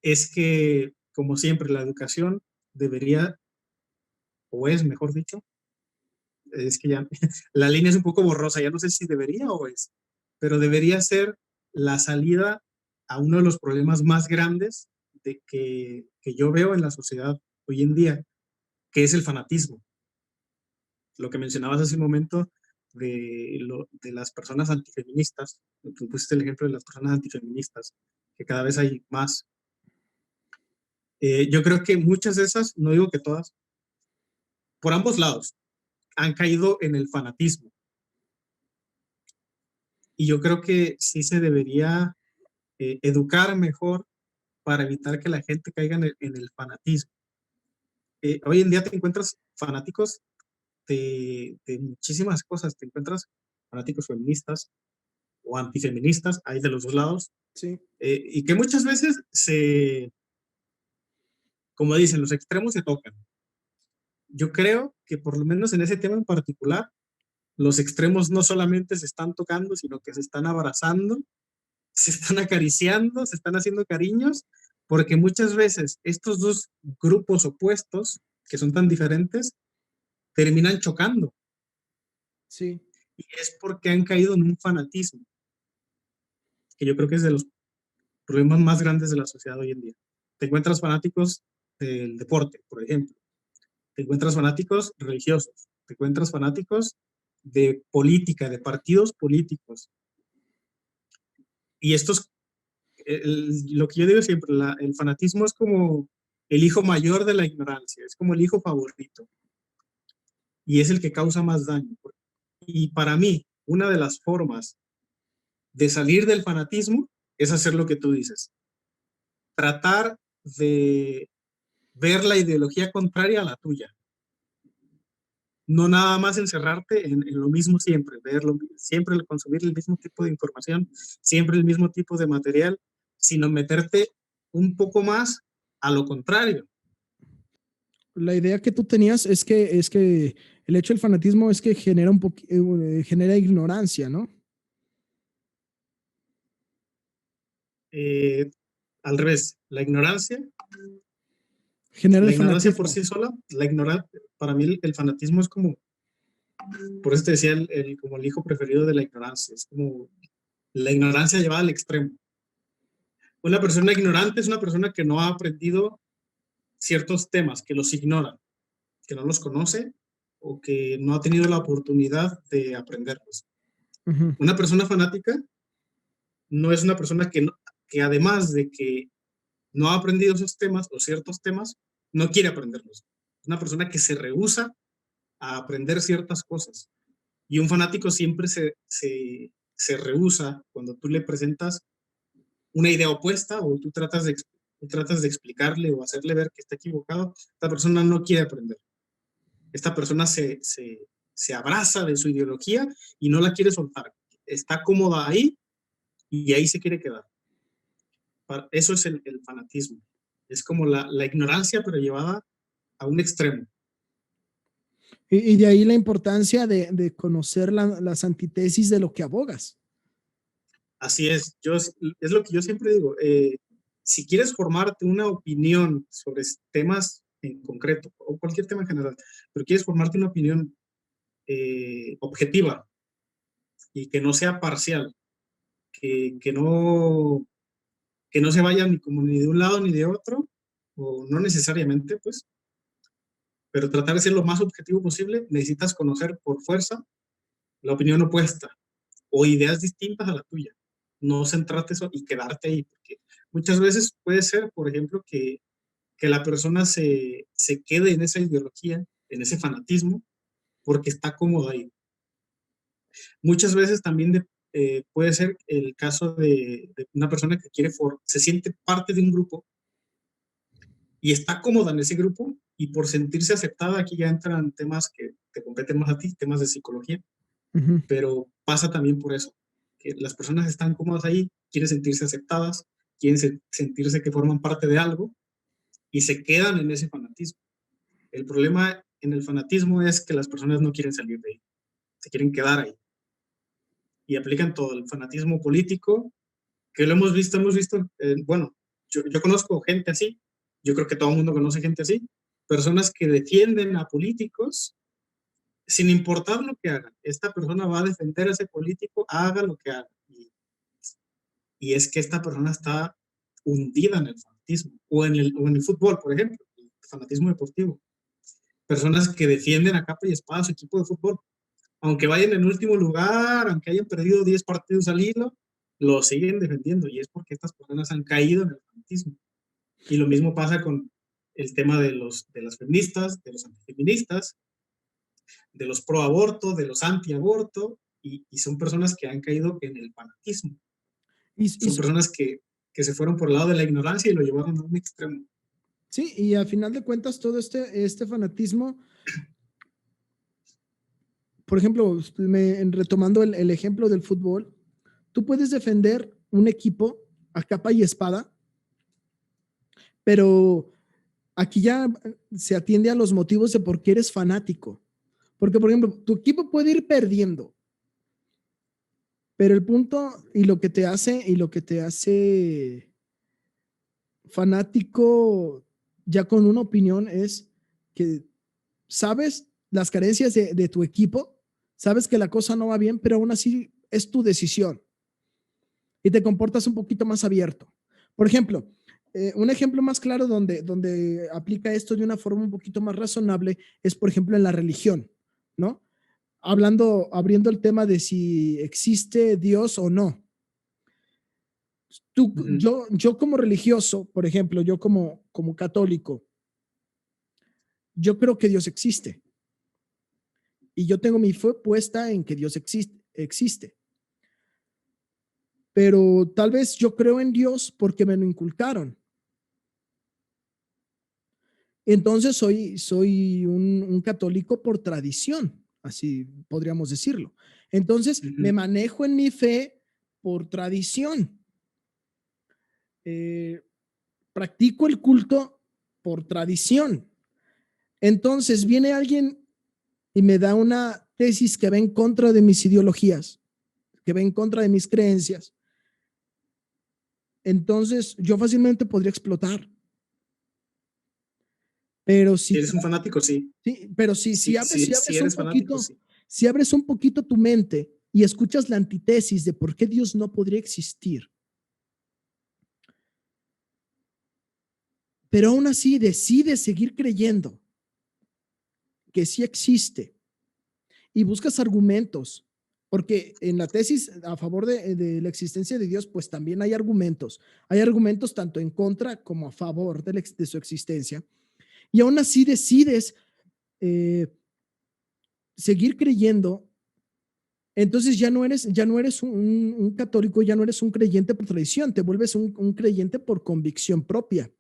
es que, como siempre, la educación debería, o es, mejor dicho, es que ya la línea es un poco borrosa, ya no sé si debería o es, pero debería ser la salida a uno de los problemas más grandes que yo veo en la sociedad hoy en día, que es el fanatismo. Lo que mencionabas hace un momento de las personas antifeministas, tú pusiste el ejemplo de las personas antifeministas, que cada vez hay más. Yo creo que muchas de esas, no digo que todas, por ambos lados, han caído en el fanatismo. Y yo creo que sí se debería educar mejor para evitar que la gente caiga en el fanatismo. Hoy en día te encuentras fanáticos de muchísimas cosas, te encuentras fanáticos feministas o antifeministas, hay de los dos lados, Sí. y que muchas veces como dicen, los extremos se tocan. Yo creo que por lo menos en ese tema en particular, los extremos no solamente se están tocando, sino que se están abrazando, se están acariciando, se están haciendo cariños, porque muchas veces estos dos grupos opuestos, que son tan diferentes, terminan chocando. Sí. Y es porque han caído en un fanatismo, que yo creo que es de los problemas más grandes de la sociedad hoy en día. Te encuentras fanáticos del deporte, por ejemplo. Te encuentras fanáticos religiosos. Te encuentras fanáticos de política, de partidos políticos. Y estos, lo que yo digo siempre, el fanatismo es como el hijo mayor de la ignorancia, es como el hijo favorito. Y es el que causa más daño. Y para mí, una de las formas de salir del fanatismo es hacer lo que tú dices. Tratar de ver la ideología contraria a la tuya. No nada más encerrarte en lo mismo siempre, verlo, siempre consumir el mismo tipo de información, siempre el mismo tipo de material, sino meterte un poco más a lo contrario. La idea que tú tenías es que el hecho del fanatismo es que genera genera ignorancia, ¿no? Eh, Al revés, Genera el la ignorancia por fanatismo. sí sola, para mí el fanatismo es como, por eso te decía, como el hijo preferido de la ignorancia, es como la ignorancia llevada al extremo. Una persona ignorante es una persona que no ha aprendido ciertos temas, que los ignora, que no los conoce o que no ha tenido la oportunidad de aprenderlos. Ujú. Una persona fanática no es una persona que además de que no ha aprendido esos temas o ciertos temas, no quiere aprenderlos. Es una persona que se rehúsa a aprender ciertas cosas. Y un fanático siempre se rehúsa cuando tú le presentas una idea opuesta o tú tratas de explicarle o hacerle ver que está equivocado, esta persona no quiere aprender. Esta persona se abraza de su ideología y no la quiere soltar. Está cómoda ahí y ahí se quiere quedar. Eso es el fanatismo. Es como la ignorancia, pero llevada a un extremo. Y de ahí la importancia de conocer las antítesis de lo que abogas. Así es. Es lo que yo siempre digo. Si quieres formarte una opinión sobre temas en concreto, o cualquier tema en general, pero quieres formarte una opinión objetiva y que no sea parcial, que, que, no, que no se vaya ni como ni de un lado ni de otro, o no necesariamente, pues, pero tratar de ser lo más objetivo posible, necesitas conocer por fuerza la opinión opuesta o ideas distintas a la tuya. No centrarte eso y quedarte ahí, porque muchas veces puede ser, por ejemplo, que la persona se quede en esa ideología, en ese fanatismo, porque está cómodo ahí. Muchas veces también puede ser el caso de una persona que se siente parte de un grupo y está cómoda en ese grupo y por sentirse aceptada, aquí ya entran temas que te competen más a ti, temas de psicología, Ujú. pero pasa también por eso, que las personas están cómodas ahí, quieren sentirse aceptadas, quieren sentirse que forman parte de algo y se quedan en ese fanatismo. El problema en el fanatismo es que las personas no quieren salir de ahí, se quieren quedar ahí y aplican todo el fanatismo político, que lo hemos visto, bueno, yo conozco gente así, yo creo que todo el mundo conoce gente así, personas que defienden a políticos sin importar lo que hagan. Esta persona va a defender a ese político, haga lo que haga. Y es que esta persona está hundida en el fanatismo, o en el fútbol, por ejemplo, el fanatismo deportivo. Personas que defienden a capa y espada a su equipo de fútbol, aunque vayan en último lugar, aunque hayan perdido 10 partidos al hilo, lo siguen defendiendo y es porque estas personas han caído en el fanatismo. Y lo mismo pasa con el tema de las feministas, de los antifeministas, de los pro aborto, de los anti aborto, y son personas que han caído en el fanatismo. Y, y Son personas que se fueron por el lado de la ignorancia y lo llevaron a un extremo. sí, y al final de cuentas todo este fanatismo, por ejemplo, retomando el ejemplo del fútbol, tú puedes defender un equipo a capa y espada, pero aquí ya se atiende a los motivos de por qué eres fanático. Porque, por ejemplo, tu equipo puede ir perdiendo, pero el punto y lo que te hace fanático ya con una opinión es que sabes las carencias de tu equipo, sabes que la cosa no va bien, pero aún así es tu decisión y te comportas un poquito más abierto. Por ejemplo, un ejemplo más claro donde aplica esto de una forma un poquito más razonable es, por ejemplo, en la religión, ¿no? Abriendo el tema de si existe Dios o no. Ujú. Yo como religioso, por ejemplo, yo como católico, yo creo que Dios existe y yo tengo mi fe puesta en que Dios existe. Pero tal vez yo creo en Dios porque me lo inculcaron. Entonces soy un católico por tradición, así podríamos decirlo. Entonces me Ujú. manejo en mi fe por tradición. Eh, Practico el culto por tradición. Entonces viene alguien y me da una tesis que va en contra de mis ideologías, que va en contra de mis creencias. Entonces yo fácilmente podría explotar. Pero Si eres un fanático, sí. sí, pero si Si abres un eres fanático, poquito, sí. si abres un poquito tu mente y escuchas la antítesis de por qué Dios no podría existir, pero aún así decides seguir creyendo que sí existe y buscas argumentos, porque en la tesis a favor de la existencia de Dios, pues también hay argumentos. Hay argumentos tanto en contra como a favor de su existencia. Y aún así decides eh, seguir creyendo. Entonces ya no eres un católico, ya no eres un creyente por tradición, te vuelves un creyente por convicción propia.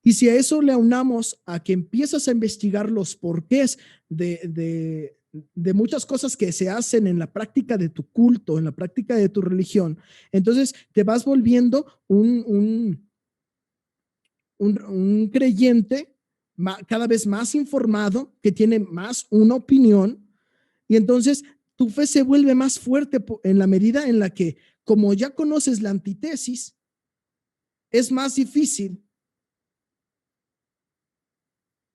Y si a eso le aunamos a que empiezas a investigar los porqués de muchas cosas que se hacen en la práctica de tu culto, en la práctica de tu religión, entonces te vas volviendo un creyente cada vez más informado, que tiene más una opinión, y entonces tu fe se vuelve más fuerte en la medida en la que, como ya conoces la antítesis, es más difícil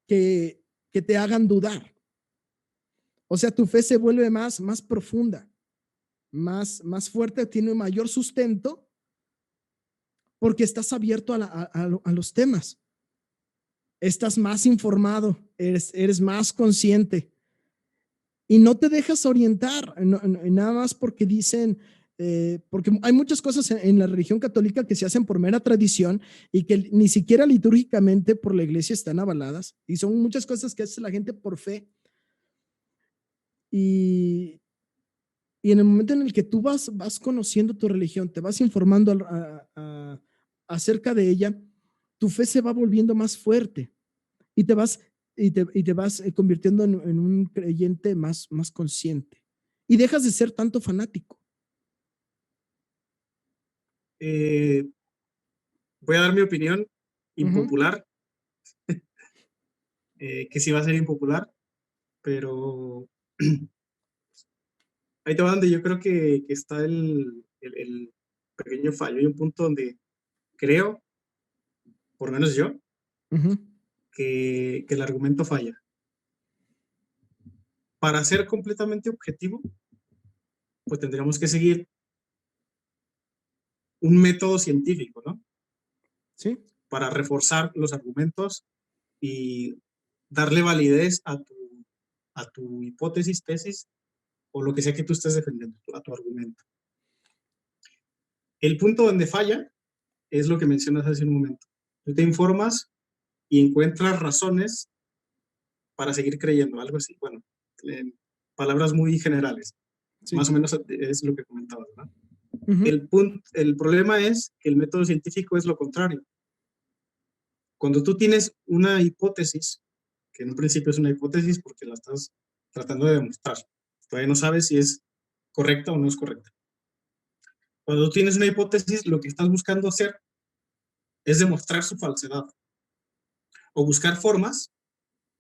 que te hagan dudar. O sea, tu fe se vuelve más profunda, más fuerte, tiene un mayor sustento porque estás abierto a los temas. Estás más informado, eres más consciente y no te dejas orientar, nada más porque dicen, porque hay muchas cosas en la religión católica que se hacen por mera tradición y que ni siquiera litúrgicamente por la iglesia están avaladas, y son muchas cosas que hace la gente por fe. Y, y en el momento en el que tú vas conociendo tu religión, te vas informando acerca de ella, tu fe se va volviendo más fuerte y te vas convirtiendo en un creyente más consciente y dejas de ser tanto fanático. Voy a dar mi opinión impopular, que sí va a ser impopular, pero ahí te va donde yo creo que está el pequeño fallo. Hay un punto donde creo, por lo menos yo, que el argumento falla. Para ser completamente objetivo, pues tendríamos que seguir un método científico, ¿no? Sí. Para reforzar los argumentos y darle validez a tu hipótesis, tesis o lo que sea que tú estés defendiendo, a tu argumento. El punto donde falla es lo que mencionas hace un momento. Tú te informas y encuentras razones para seguir creyendo, algo así. Bueno, en palabras muy generales. Sí. Más o menos es lo que comentabas, ¿no? Uh-huh. El problema es que el método científico es lo contrario. Cuando tú tienes una hipótesis, que en un principio es una hipótesis porque la estás tratando de demostrar, todavía no sabes si es correcta o no es correcta. Cuando tú tienes una hipótesis, lo que estás buscando hacer es demostrar su falsedad o buscar formas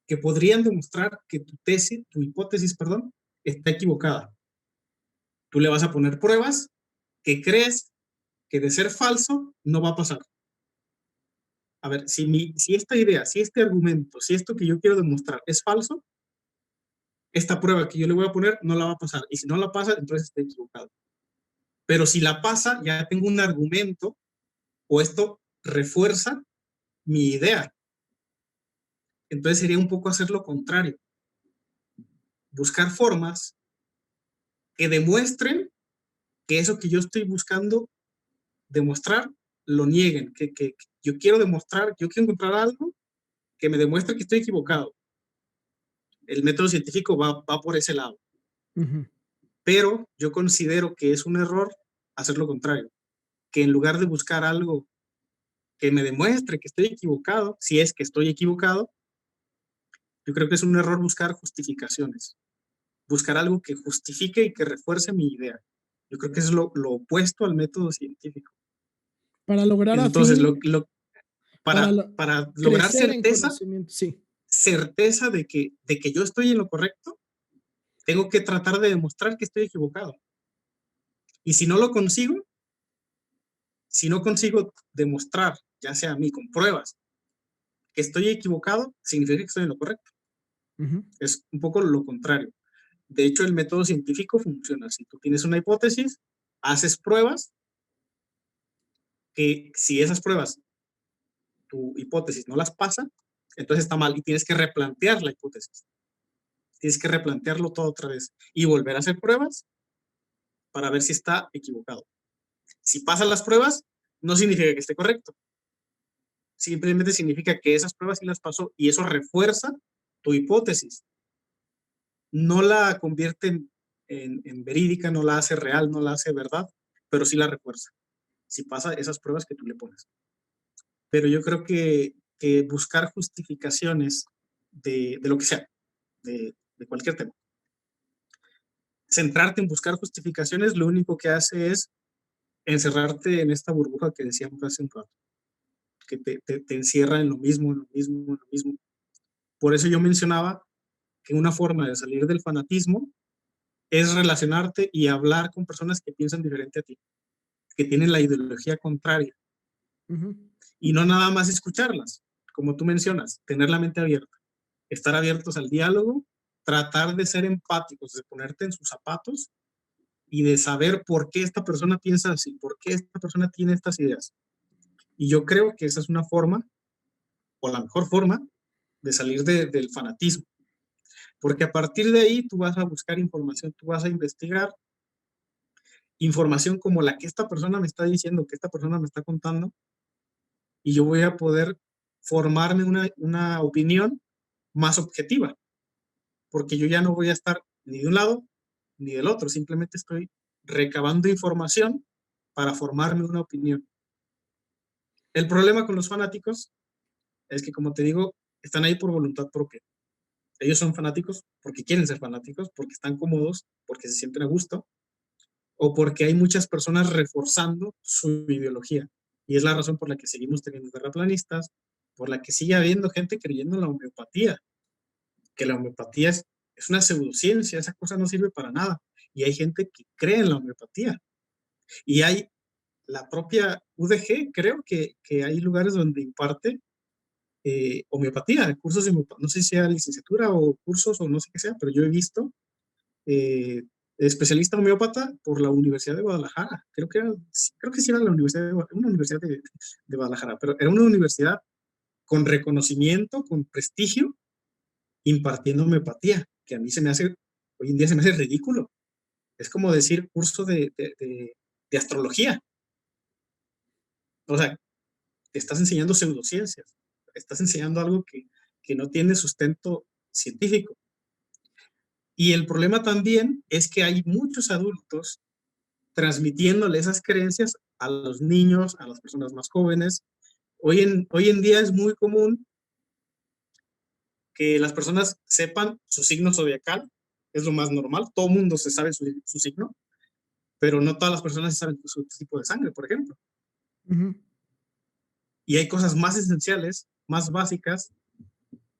que podrían demostrar que tu tesis, tu hipótesis, perdón, está equivocada. Tú le vas a poner pruebas que crees que de ser falso no va a pasar. A ver, si esta idea, si este argumento, si esto que yo quiero demostrar es falso, esta prueba que yo le voy a poner no la va a pasar. Y si no la pasa, entonces está equivocado. Pero si la pasa, ya tengo un argumento o esto refuerza mi idea. Entonces sería un poco hacer lo contrario. Buscar formas que demuestren que eso que yo estoy buscando demostrar lo nieguen. Que yo quiero demostrar, yo quiero encontrar algo que me demuestre que estoy equivocado. El método científico va por ese lado. Uh-huh. Pero yo considero que es un error hacer lo contrario. Que en lugar de buscar algo que me demuestre que estoy equivocado, si es que estoy equivocado, yo creo que es un error buscar justificaciones. Buscar algo que justifique y que refuerce mi idea. Yo creo que es lo opuesto al método científico. Para lograr a Entonces, fin, para para lograr crecer en certeza, conocimiento, sí. certeza de que yo estoy en lo correcto, tengo que tratar de demostrar que estoy equivocado. Y si no lo consigo, si no consigo demostrar, ya sea a mí con pruebas, que estoy equivocado, significa que estoy en lo correcto. Uh-huh. Es un poco lo contrario. De hecho, el método científico funciona. Si tú tienes una hipótesis, haces pruebas, que si esas pruebas, tu hipótesis no las pasa, entonces está mal y tienes que replantear la hipótesis. Tienes que replantearlo todo otra vez y volver a hacer pruebas para ver si está equivocado. Si pasan las pruebas, no significa que esté correcto. Simplemente significa que esas pruebas sí las pasó y eso refuerza tu hipótesis. No la convierte en verídica, no la hace real, no la hace verdad, pero sí la refuerza. Si pasa esas pruebas que tú le pones. Pero yo creo que que buscar justificaciones de lo que sea, de cualquier tema. Centrarte en buscar justificaciones lo único que hace es encerrarte en esta burbuja que decíamos hace un rato, que te encierra en lo mismo, en lo mismo, en lo mismo. Por eso yo mencionaba que una forma de salir del fanatismo es relacionarte y hablar con personas que piensan diferente a ti, que tienen la ideología contraria. Ujú. Y no nada más escucharlas, como tú mencionas, tener la mente abierta, estar abiertos al diálogo, tratar de ser empáticos, de ponerte en sus zapatos y de saber por qué esta persona piensa así, por qué esta persona tiene estas ideas. Y yo creo que esa es una forma, o la mejor forma, de salir del fanatismo. Porque a partir de ahí tú vas a buscar información, tú vas a investigar información como la que esta persona me está diciendo, que esta persona me está contando, y yo voy a poder formarme una opinión más objetiva, porque yo ya no voy a estar ni de un lado ni del otro, simplemente estoy recabando información para formarme una opinión. El problema con los fanáticos es que, como te digo, están ahí por voluntad propia. Ellos son fanáticos porque quieren ser fanáticos, porque están cómodos, porque se sienten a gusto, o porque hay muchas personas reforzando su ideología. Y es la razón por la que seguimos teniendo terraplanistas, por la que sigue habiendo gente creyendo en la homeopatía, que la homeopatía es una pseudociencia, esa cosa no sirve para nada. Y hay gente que cree en la homeopatía. Y hay la propia UDG, creo que hay lugares donde imparte homeopatía, cursos de homeopatía, no sé si sea licenciatura o cursos o no sé qué sea, pero yo he visto especialista homeópata por la Universidad de Guadalajara. Creo que sí era la universidad una universidad de Guadalajara, pero era una universidad con reconocimiento, con prestigio, impartiendo homeopatía, que a mí hoy en día se me hace ridículo. Es como decir curso de astrología. O sea, te estás enseñando pseudociencias, estás enseñando algo que no tiene sustento científico. Y el problema también es que hay muchos adultos transmitiéndole esas creencias a los niños, a las personas más jóvenes. Hoy en día es muy común que las personas sepan su signo zodiacal, es lo más normal, todo el mundo se sabe su signo, pero no todas las personas saben su tipo de sangre, por ejemplo. Ujú. Y hay cosas más esenciales, más básicas,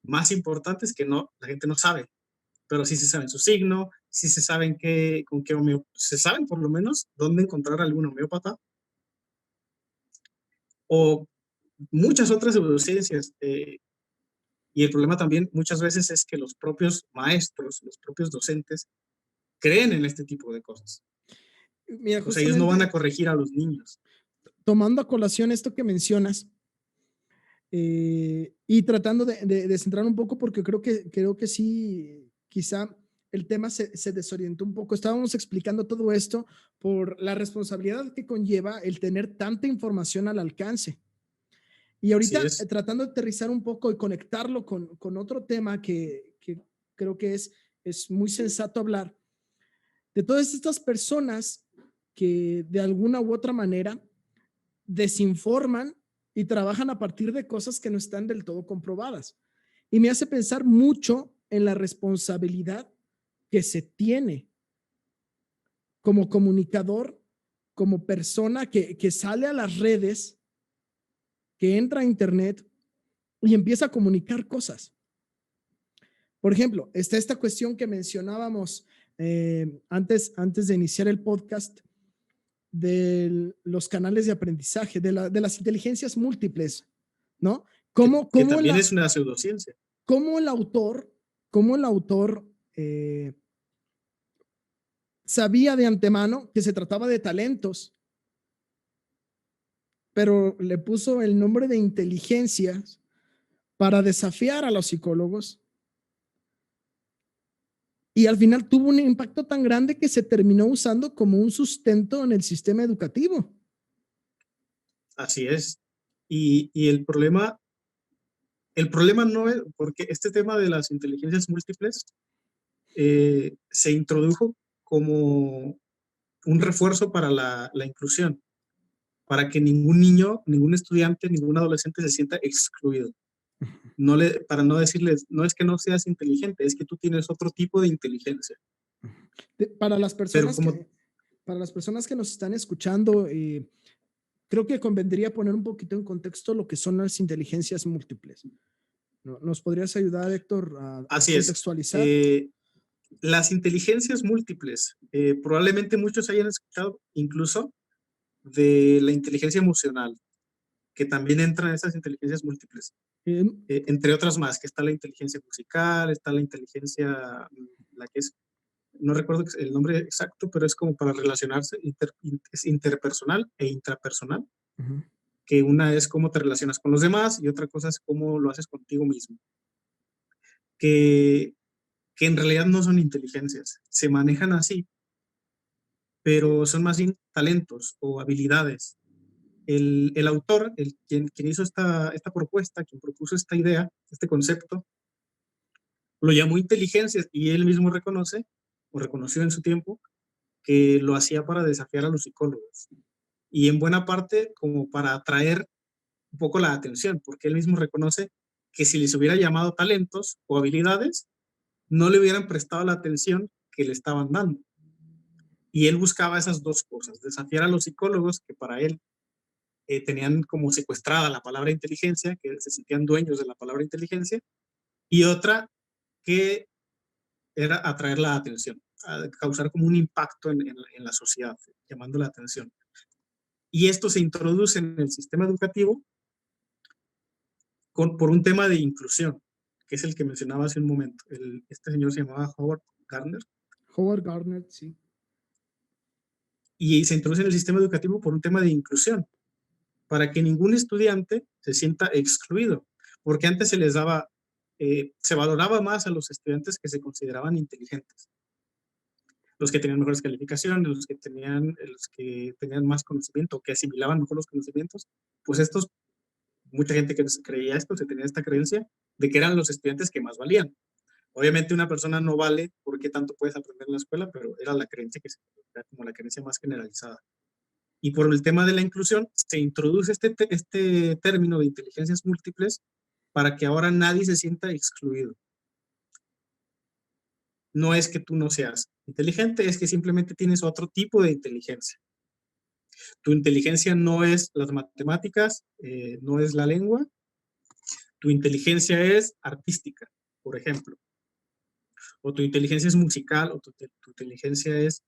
más importantes que la gente no sabe, pero sí se saben su signo, sí se saben se saben por lo menos dónde encontrar algún homeópata o muchas otras pseudociencias. Y el problema también muchas veces es que los propios maestros, los propios docentes, creen en este tipo de cosas. Mira, O sea, ellos no van a justamente corregir a los niños. tomando a colación esto que mencionas, y tratando de centrar un poco, porque creo que sí, quizá el tema se desorientó un poco. Estábamos explicando todo esto por la responsabilidad que conlleva el tener tanta información al alcance. Y Así ahorita es. tratando de aterrizar un poco y conectarlo con otro tema que creo que es muy sensato hablar, de todas estas personas que de alguna u otra manera desinforman y trabajan a partir de cosas que no están del todo comprobadas. Y me hace pensar mucho en la responsabilidad que se tiene como comunicador, como persona que sale a las redes, que entra a Internet y empieza a comunicar cosas. Por ejemplo, está esta cuestión que mencionábamos antes de iniciar el podcast de los canales de aprendizaje, de las inteligencias múltiples, ¿no? Que también es una pseudociencia. Cómo el autor, cómo el autor eh, sabía de antemano que se trataba de talentos, pero le puso el nombre de inteligencias para desafiar a los psicólogos y al final tuvo un impacto tan grande que se terminó usando como un sustento en el sistema educativo. Así es. Y el problema no es, porque este tema de las inteligencias múltiples se introdujo como un refuerzo para la inclusión, para que ningún niño, ningún estudiante, ningún adolescente se sienta excluido. para no decirles, no es que no seas inteligente, es que tú tienes otro tipo de inteligencia. Para las Pero personas como, que nos están escuchando, creo que convendría poner un poquito en contexto lo que son las inteligencias múltiples. ¿Nos podrías ayudar, Héctor, a así es, contextualizar? las inteligencias múltiples, probablemente muchos hayan escuchado incluso de la inteligencia emocional, que también entra en esas inteligencias múltiples, Eh, entre otras más, que está la inteligencia musical, está la inteligencia, la que es, no recuerdo el nombre exacto, pero es como para relacionarse, es interpersonal e intrapersonal, uh-huh. que una es cómo te relacionas con los demás y otra cosa es cómo lo haces contigo mismo, que, que en realidad no son inteligencias, se manejan así, pero son más bien talentos o habilidades. El autor, quien hizo esta propuesta, quien propuso esta idea, este concepto, lo llamó inteligencia y él mismo reconoce, o reconoció en su tiempo, que lo hacía para desafiar a los psicólogos. Y en buena parte como para atraer un poco la atención, porque él mismo reconoce que si les hubiera llamado talentos o habilidades, no le hubieran prestado la atención que le estaban dando. Y él buscaba esas dos cosas, desafiar a los psicólogos, que para él tenían como secuestrada la palabra inteligencia, que se sentían dueños de la palabra inteligencia, y otra que era atraer la atención, a causar como un impacto en la sociedad, llamando la atención. Y esto se introduce en el sistema educativo por un tema de inclusión, que es el que mencionaba hace un momento. Este señor se llamaba Howard Gardner. Howard Gardner, sí. Y se introduce en el sistema educativo por un tema de inclusión, para que ningún estudiante se sienta excluido, porque antes se valoraba más a los estudiantes que se consideraban inteligentes, los que tenían mejores calificaciones, los que tenían más conocimiento, que asimilaban mejor los conocimientos, pues mucha gente que creía esto, se tenía esta creencia de que eran los estudiantes que más valían. Obviamente una persona no vale porque tanto puedes aprender en la escuela, pero era la creencia era como la creencia más generalizada. Y por el tema de la inclusión, se introduce este término de inteligencias múltiples para que ahora nadie se sienta excluido. No es que tú no seas inteligente, es que simplemente tienes otro tipo de inteligencia. Tu inteligencia no es las matemáticas, no es la lengua, tu inteligencia es artística, por ejemplo, o tu inteligencia es musical, o tu inteligencia es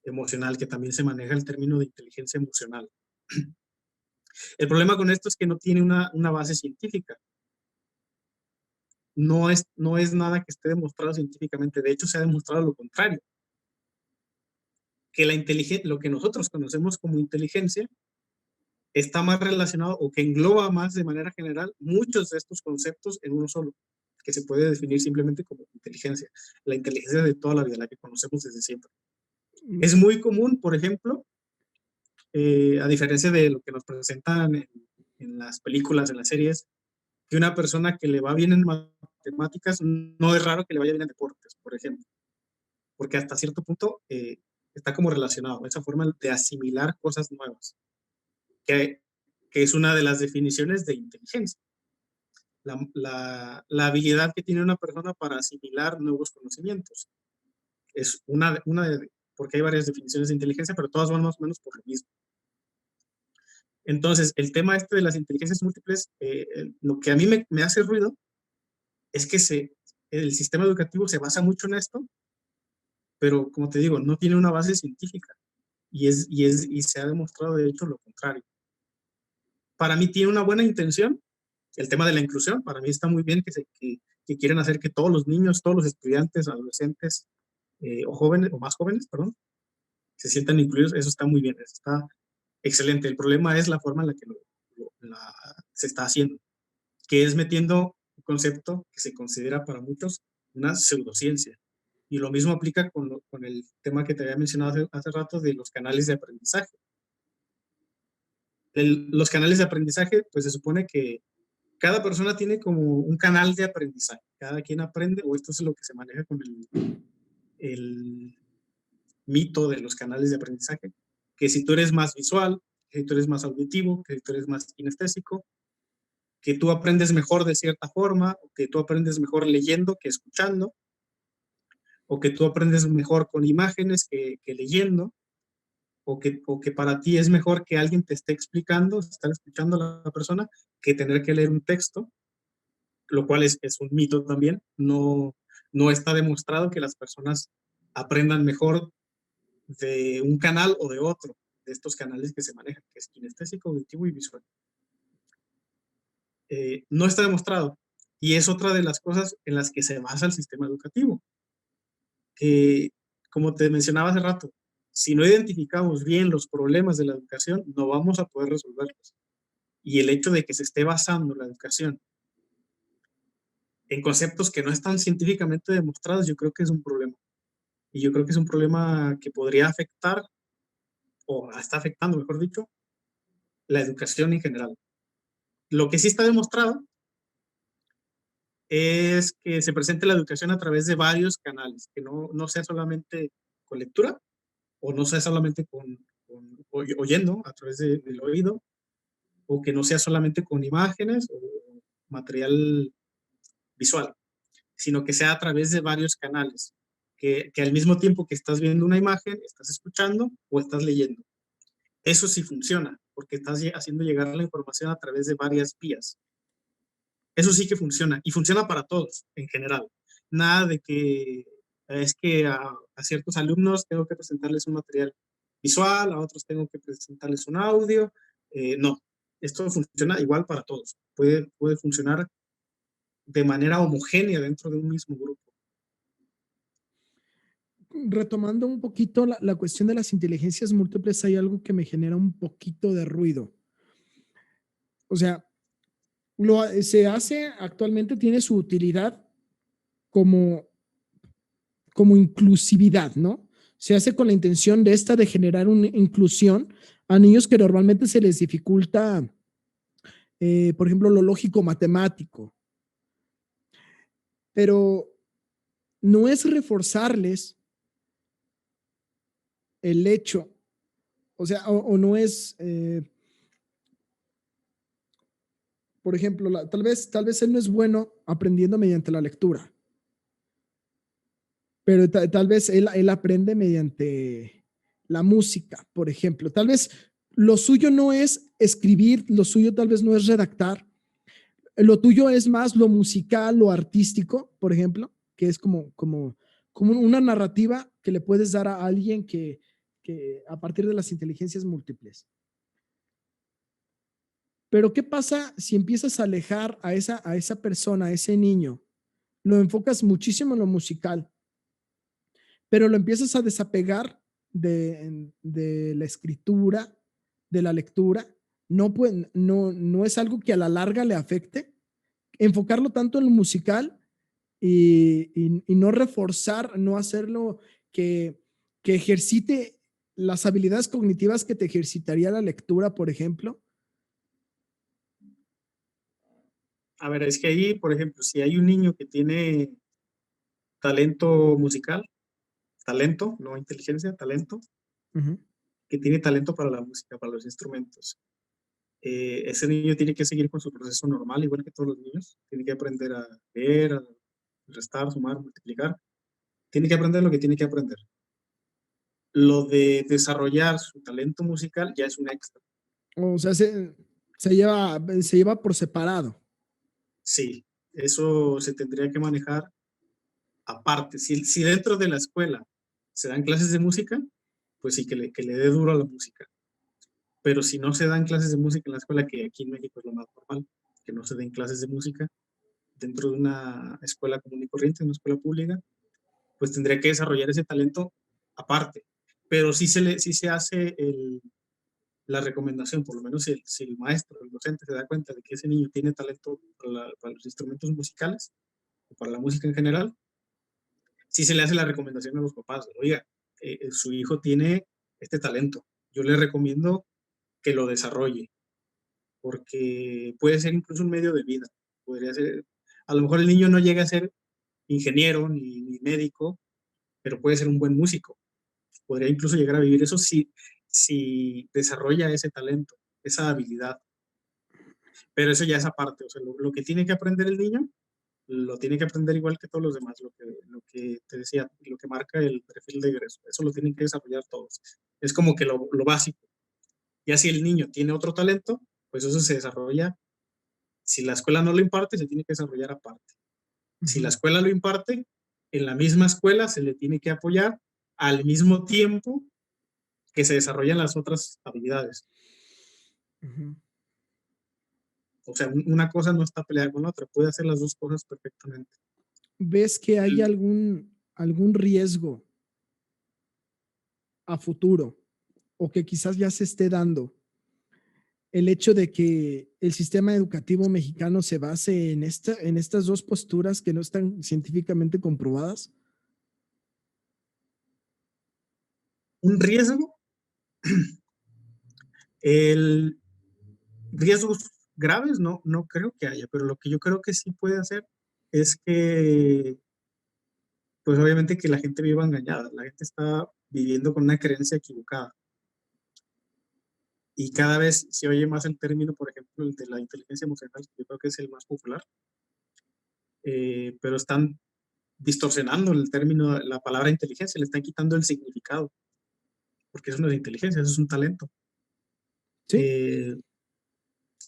emocional, que también se maneja el término de inteligencia emocional. El problema con esto es que no tiene una base científica. No es nada que esté demostrado científicamente. De hecho, se ha demostrado lo contrario. Que lo que nosotros conocemos como inteligencia está más relacionado o que engloba más de manera general muchos de estos conceptos en uno solo, que se puede definir simplemente como inteligencia. La inteligencia de toda la vida, la que conocemos desde siempre. Es muy común, por ejemplo, a diferencia de lo que nos presentan en las películas, en las series, que una persona que le va bien en matemáticas, no es raro que le vaya bien en deportes, por ejemplo, porque hasta cierto punto está como relacionado, esa forma de asimilar cosas nuevas, que, que es una de las definiciones de inteligencia, la habilidad que tiene una persona para asimilar nuevos conocimientos. Es porque hay varias definiciones de inteligencia, pero todas van más o menos por lo mismo. Entonces, el tema este de las inteligencias múltiples, lo que a mí me hace ruido es que el sistema educativo se basa mucho en esto, pero como te digo, no tiene una base científica y se ha demostrado de hecho lo contrario. Para mí tiene una buena intención, el tema de la inclusión, para mí está muy bien que quieren hacer que todos los niños, todos los estudiantes, adolescentes o jóvenes, o más jóvenes, perdón, se sientan incluidos, eso está muy bien, eso está excelente. El problema es la forma en la que se está haciendo, que es metiendo un concepto que se considera para muchos una pseudociencia. Y lo mismo aplica con el tema que te había mencionado hace rato de los canales de aprendizaje. Los canales de aprendizaje, pues se supone que cada persona tiene como un canal de aprendizaje. Cada quien aprende, o esto es lo que se maneja con el mito de los canales de aprendizaje, que si tú eres más visual, que si tú eres más auditivo, que si tú eres más kinestésico, que tú aprendes mejor de cierta forma, o que tú aprendes mejor leyendo que escuchando, o que tú aprendes mejor con imágenes que leyendo, o que para ti es mejor que alguien te esté explicando, estar escuchando a la persona, que tener que leer un texto, lo cual es un mito también. No, no está demostrado que las personas aprendan mejor de un canal o de otro, de estos canales que se manejan, que es kinestésico, auditivo y visual. No está demostrado. Y es otra de las cosas en las que se basa el sistema educativo. Que, como te mencionaba hace rato, si no identificamos bien los problemas de la educación, no vamos a poder resolverlos. Y el hecho de que se esté basando la educación en conceptos que no están científicamente demostrados, yo creo que es un problema. Y yo creo que es un problema que podría afectar, o está afectando, mejor dicho, la educación en general. Lo que sí está demostrado es que se presente la educación a través de varios canales, que no sea solamente con lectura, o no sea solamente oyendo a través del oído, o que no sea solamente con imágenes o material visual, sino que sea a través de varios canales, que al mismo tiempo que estás viendo una imagen, estás escuchando o estás leyendo. Eso sí funciona, porque estás haciendo llegar la información a través de varias vías. Eso sí que funciona, y funciona para todos en general. Nada de que es que a ciertos alumnos tengo que presentarles un material visual, a otros tengo que presentarles un audio. No, esto funciona igual para todos. Puede funcionar de manera homogénea dentro de un mismo grupo. Retomando un poquito la cuestión de las inteligencias múltiples, hay algo que me genera un poquito de ruido. O sea, se hace actualmente, tiene su utilidad como, como inclusividad, ¿no? Se hace con la intención de esta de generar una inclusión a niños que normalmente se les dificulta, por ejemplo, lo lógico matemático, pero no es reforzarles el hecho, o sea, o no es, por ejemplo, tal vez él no es bueno aprendiendo mediante la lectura, pero tal vez él aprende mediante la música, por ejemplo. Tal vez lo suyo no es escribir, lo suyo tal vez no es redactar, lo tuyo es más lo musical, lo artístico, por ejemplo, que es como una narrativa que le puedes dar a alguien que a partir de las inteligencias múltiples. Pero ¿qué pasa si empiezas a alejar a esa persona, a ese niño? Lo enfocas muchísimo en lo musical, pero lo empiezas a desapegar de la escritura, de la lectura. No es algo que a la larga le afecte. Enfocarlo tanto en lo musical y no reforzar, no hacerlo que ejercite las habilidades cognitivas que te ejercitaría la lectura, por ejemplo. A ver, es que ahí, por ejemplo, si hay un niño que tiene talento musical, talento, no inteligencia, talento, Uh -huh. que tiene talento para la música, para los instrumentos. Ese niño tiene que seguir con su proceso normal, igual que todos los niños. Tiene que aprender a leer, a restar, sumar, multiplicar. Tiene que aprender lo que tiene que aprender. Lo de desarrollar su talento musical ya es un extra. O sea, se lleva por separado. Sí, eso se tendría que manejar aparte. Si dentro de la escuela se dan clases de música, pues sí, que le dé duro a la música. Pero si no se dan clases de música en la escuela, que aquí en México es lo más normal, que no se den clases de música dentro de una escuela común y corriente, una escuela pública, pues tendría que desarrollar ese talento aparte. Pero sí se hace la recomendación, por lo menos si el maestro, el docente se da cuenta de que ese niño tiene talento para los instrumentos musicales o para la música en general, sí se le hace la recomendación a los papás. Oiga, su hijo tiene este talento, yo le recomiendo que lo desarrolle, porque puede ser incluso un medio de vida. Podría ser, a lo mejor el niño no llega a ser ingeniero ni médico, pero puede ser un buen músico. Podría incluso llegar a vivir eso si desarrolla ese talento, esa habilidad. Pero eso ya es aparte, o sea, lo que tiene que aprender el niño, lo tiene que aprender igual que todos los demás, lo que te decía, lo que marca el perfil de egreso, eso lo tienen que desarrollar todos. Es como que lo básico. Ya si el niño tiene otro talento, pues eso se desarrolla. Si la escuela no lo imparte, se tiene que desarrollar aparte. Si la escuela lo imparte, en la misma escuela se le tiene que apoyar al mismo tiempo que se desarrollan las otras habilidades. Ujú. O sea, una cosa no está peleada con la otra, puede hacer las dos cosas perfectamente. ¿Ves que hay algún riesgo a futuro o que quizás ya se esté dando el hecho de que el sistema educativo mexicano se base en estas dos posturas que no están científicamente comprobadas? Un riesgo, el riesgos graves no creo que haya, pero lo que yo creo que sí puede hacer es que, pues obviamente que la gente viva engañada, la gente está viviendo con una creencia equivocada. Y cada vez se oye más el término, por ejemplo, el de la inteligencia emocional, que yo creo que es el más popular, pero están distorsionando el término, la palabra inteligencia, le están quitando el significado, porque eso no es inteligencia, eso es un talento. Sí. Eh,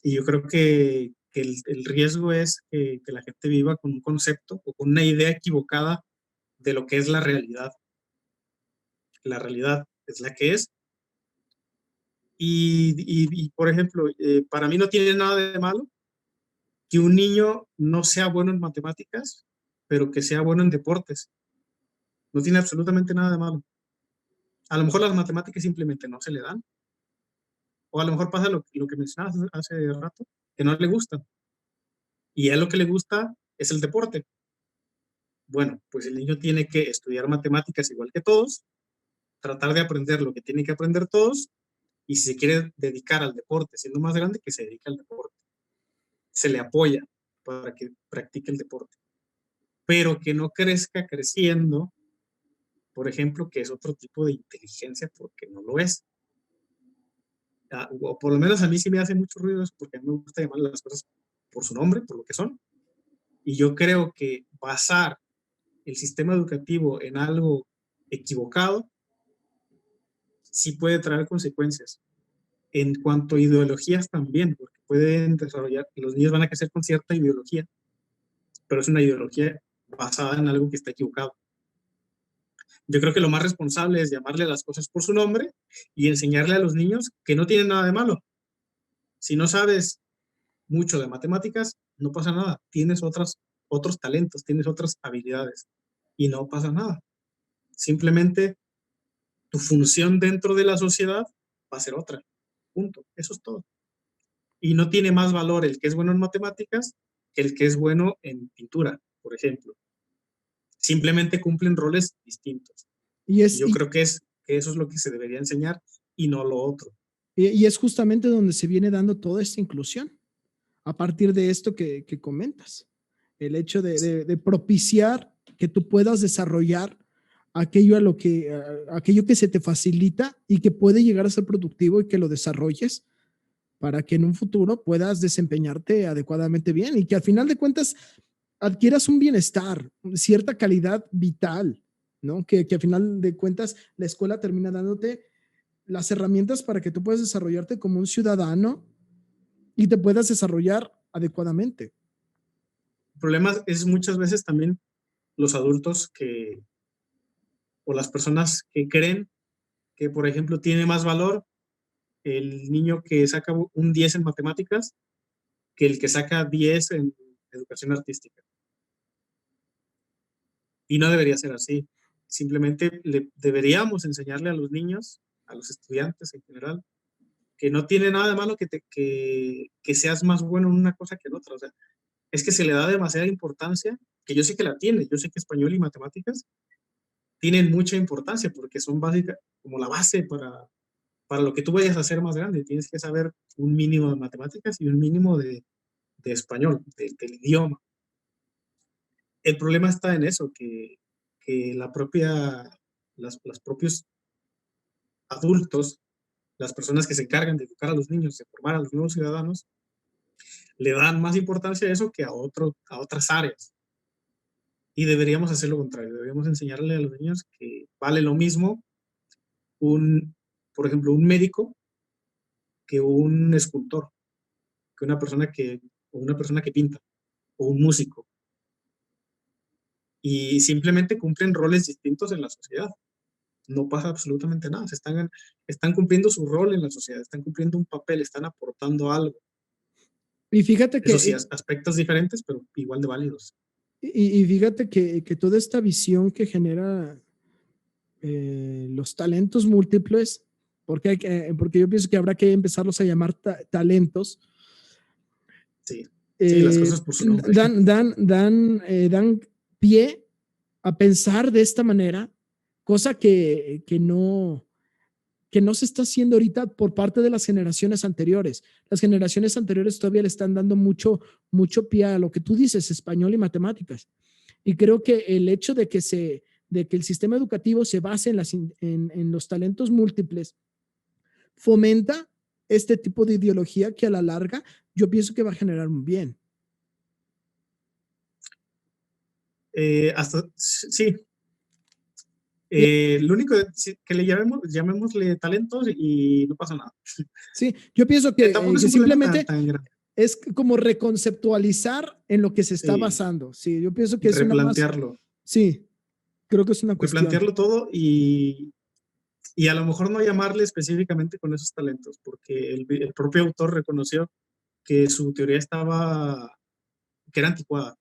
y yo creo que el riesgo es que la gente viva con un concepto o con una idea equivocada de lo que es la realidad. La realidad es la que es. Y por ejemplo, para mí no tiene nada de malo que un niño no sea bueno en matemáticas, pero que sea bueno en deportes. No tiene absolutamente nada de malo. A lo mejor las matemáticas simplemente no se le dan. O a lo mejor pasa lo que mencionabas hace rato, que no le gusta. Y a él lo que le gusta es el deporte. Bueno, pues el niño tiene que estudiar matemáticas igual que todos, tratar de aprender lo que tiene que aprender todos, y si se quiere dedicar al deporte siendo más grande, que se dedique al deporte. Se le apoya para que practique el deporte, pero que no crezca creciendo, por ejemplo, que es otro tipo de inteligencia, porque no lo es. O por lo menos a mí sí me hace mucho ruido eso, porque a mí me gusta llamar las cosas por su nombre, por lo que son. Y yo creo que basar el sistema educativo en algo equivocado sí puede traer consecuencias. En cuanto a ideologías también, porque pueden desarrollar, los niños van a crecer con cierta ideología, pero es una ideología basada en algo que está equivocado. Yo creo que lo más responsable es llamarle a las cosas por su nombre y enseñarle a los niños que no tienen nada de malo. Si no sabes mucho de matemáticas, no pasa nada. Tienes otros talentos, tienes otras habilidades y no pasa nada. Simplemente tu función dentro de la sociedad va a ser otra. Punto. Eso es todo. Y no tiene más valor el que es bueno en matemáticas que el que es bueno en pintura, por ejemplo. Simplemente cumplen roles distintos. Y Y es, yo y, creo que eso es lo que se debería enseñar y no lo otro. y es justamente donde se viene dando toda esta inclusión, a partir de esto que comentas. El hecho de propiciar que tú puedas desarrollar aquello que se te facilita y que puede llegar a ser productivo y que lo desarrolles para que en un futuro puedas desempeñarte adecuadamente bien y que al final de cuentas adquieras un bienestar, cierta calidad vital, ¿no? Que al final de cuentas la escuela termina dándote las herramientas para que tú puedas desarrollarte como un ciudadano y te puedas desarrollar adecuadamente. El problema es muchas veces también los adultos o las personas que creen que, por ejemplo, tiene más valor el niño que saca un 10 en matemáticas que el que saca 10 en educación artística. Y no debería ser así. Simplemente deberíamos enseñarle a los niños, a los estudiantes en general, que no tiene nada de malo que seas más bueno en una cosa que en otra. O sea, es que se le da demasiada importancia, que yo sé que la tiene, yo sé que español y matemáticas tienen mucha importancia porque son básicas, como la base para lo que tú vayas a hacer más grande. Tienes que saber un mínimo de matemáticas y un mínimo de español, del idioma. El problema está en eso, que los propios adultos, las personas que se encargan de educar a los niños, de formar a los nuevos ciudadanos, Le dan más importancia a eso que a otras áreas. Y deberíamos hacer lo contrario, deberíamos enseñarle a los niños que vale lo mismo por ejemplo, un médico que un escultor, que o una persona que pinta, o un músico. Y simplemente cumplen roles distintos en la sociedad. No pasa absolutamente nada. Están cumpliendo su rol en la sociedad, están cumpliendo un papel, están aportando algo. Y fíjate Eso sí, que, aspectos diferentes, pero igual de válidos. y fíjate que toda esta visión que genera los talentos múltiples, porque yo pienso que habrá que empezarlos a llamar talentos, Sí, sí, las cosas por su nombre. dan pie a pensar de esta manera, cosa que no se está haciendo ahorita por parte de las generaciones anteriores. Las generaciones anteriores todavía le están dando mucho pie a lo que tú dices, español y matemáticas. Y creo que el hecho de que el sistema educativo se base en los talentos múltiples fomenta este tipo de ideología que a la larga yo pienso que va a generar un bien. Sí. Lo único que le llamémosle talentos y no pasa nada. Sí, yo pienso Tampoco es que un problema simplemente tan grande. es como reconceptualizar en lo que se está Sí, basando. Sí, yo pienso que es una más, replantearlo. sí, creo que es una cuestión. Replantearlo todo y a lo mejor no llamarle específicamente con esos talentos, porque el propio autor reconoció que su teoría que era anticuada,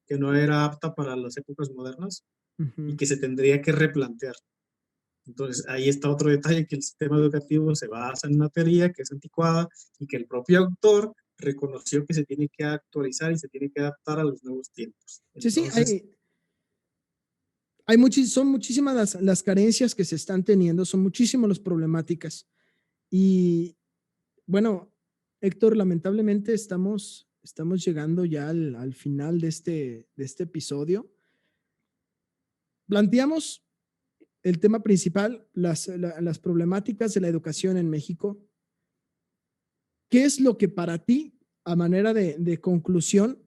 que no era apta para las épocas modernas y Ujú. que se tendría que replantear. Entonces, ahí está otro detalle, que el sistema educativo se basa en una teoría que es anticuada y que el propio autor reconoció que se tiene que actualizar y se tiene que adaptar a los nuevos tiempos. Sí, sí, Entonces, son muchísimas las carencias que se están teniendo, son muchísimas las problemáticas. Y bueno, Héctor, lamentablemente estamos llegando ya al final de este episodio. Planteamos el tema principal, las problemáticas de la educación en México. ¿Qué es lo que para ti, a manera de conclusión,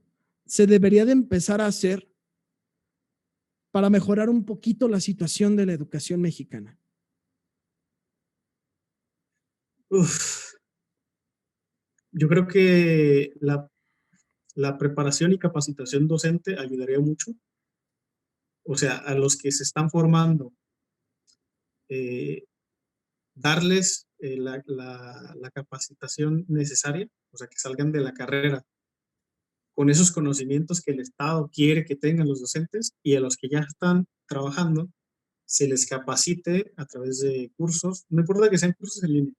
se debería de empezar a hacer para mejorar un poquito la situación de la educación mexicana? uf, yo creo que la preparación y capacitación docente ayudaría mucho. O sea, a los que se están formando, eh, darles la capacitación necesaria, o sea, que salgan de la carrera con esos conocimientos que el Estado quiere que tengan los docentes, y a los que ya están trabajando se les capacite a través de cursos, no importa que sean cursos en línea.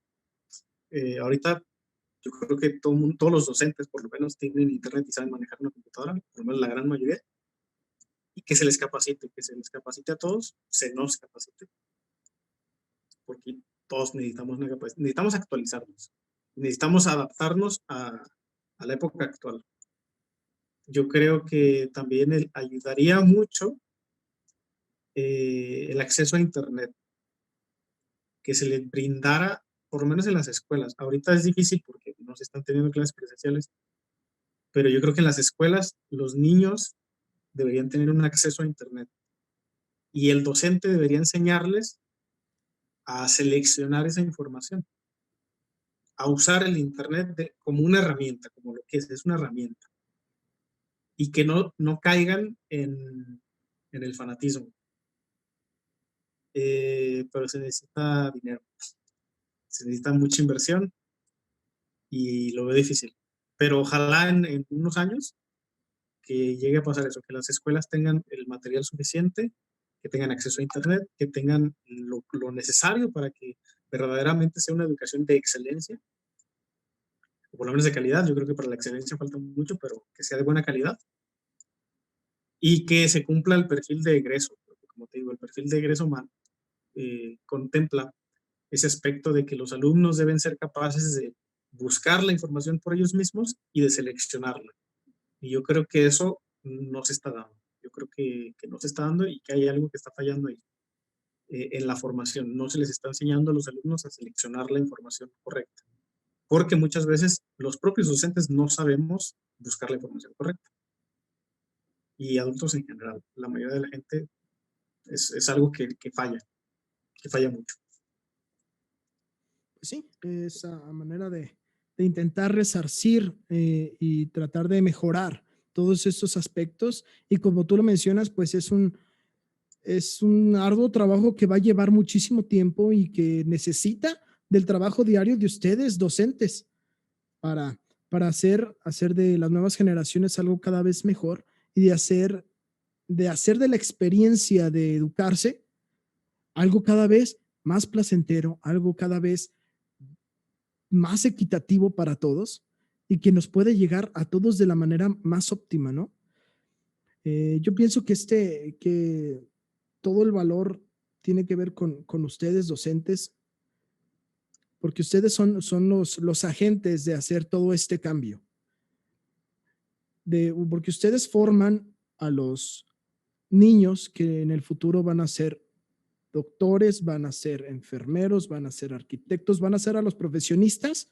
Ahorita yo creo que todos los docentes por lo menos tienen internet y saben manejar una computadora, por lo menos la gran mayoría, y que se les capacite a todos, se nos capacite, porque todos necesitamos actualizarnos, necesitamos adaptarnos a la época actual. Yo creo que también ayudaría mucho el acceso a Internet, que se les brindara, por lo menos en las escuelas. Ahorita es difícil porque no se están teniendo clases presenciales, pero yo creo que en las escuelas los niños deberían tener un acceso a Internet y el docente debería enseñarles a seleccionar esa información, a usar el Internet como una herramienta, como lo que es una herramienta, y que no caigan en el fanatismo. Pero se necesita dinero, se necesita mucha inversión y lo veo difícil. Pero ojalá en unos años que llegue a pasar eso, que las escuelas tengan el material suficiente, que tengan acceso a Internet, que tengan lo necesario para que verdaderamente sea una educación de excelencia, o por lo menos de calidad. Yo creo que para la excelencia falta mucho, pero que sea de buena calidad y que se cumpla el perfil de egreso. Porque, como te digo, el perfil de egreso contempla ese aspecto de que los alumnos deben ser capaces de buscar la información por ellos mismos y de seleccionarla. Y yo creo que eso no se está dando. Yo creo que no se está dando y que hay algo que está fallando ahí. En la formación, no se les está enseñando a los alumnos a seleccionar la información correcta. porque muchas veces los propios docentes no sabemos buscar la información correcta. Y adultos en general, la mayoría de la gente es algo que falla mucho. Pues sí, esa manera de intentar resarcir y tratar de mejorar todos estos aspectos. Y como tú lo mencionas, pues es un arduo trabajo que va a llevar muchísimo tiempo y que necesita del trabajo diario de ustedes, docentes, para, para hacer de las nuevas generaciones algo cada vez mejor y de hacer de la experiencia de educarse algo cada vez más placentero, algo cada vez más equitativo para todos y que nos puede llegar a todos de la manera más óptima, ¿no? Yo pienso que todo el valor tiene que ver con ustedes, docentes, porque ustedes son los agentes de hacer todo este cambio. Porque ustedes forman a los niños que en el futuro van a ser doctores, van a ser enfermeros, van a ser arquitectos, van a ser a los profesionistas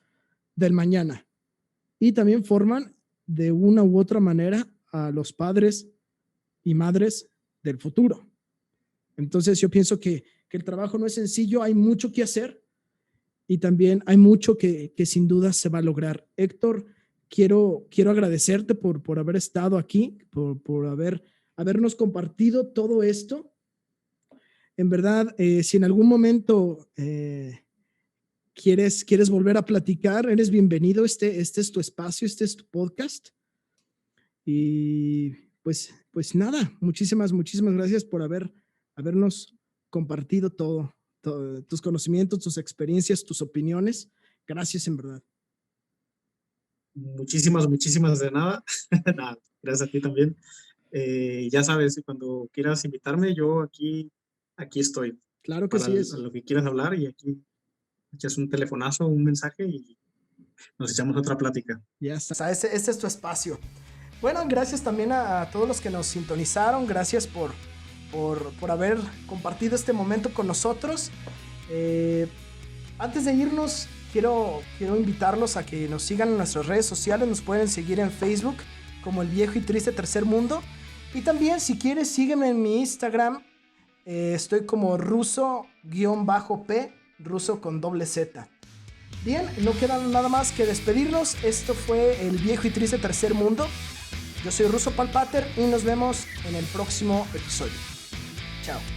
del mañana. Y también forman de una u otra manera a los padres y madres del futuro. Entonces yo pienso que el trabajo no es sencillo, hay mucho que hacer y también hay mucho que sin duda se va a lograr. Héctor, quiero agradecerte por haber estado aquí, por habernos compartido todo esto. En verdad, si en algún momento quieres volver a platicar, eres bienvenido. Este es tu espacio, este es tu podcast. Y pues nada, muchísimas gracias por habernos compartido todo, tus conocimientos, tus experiencias, tus opiniones. Gracias, en verdad. Muchísimas de nada. Nada, gracias a ti también. Ya sabes, cuando quieras invitarme, yo aquí estoy. Claro que sí. Para lo que quieras hablar, y aquí echas un telefonazo, un mensaje y nos echamos otra plática. Ya está. Este es tu espacio. Bueno, gracias también a todos los que nos sintonizaron. Gracias por haber compartido este momento con nosotros. Antes de irnos, quiero invitarlos a que nos sigan en nuestras redes sociales. Nos pueden seguir en Facebook como El Viejo y Triste Tercer Mundo. Y también, si quieres, sígueme en mi Instagram. Estoy como ruso_p, ruso con doble Z. Bien, no queda nada más que despedirnos. Esto fue El Viejo y Triste Tercer Mundo. Yo soy Ruso Palpater y nos vemos en el próximo episodio. Chao.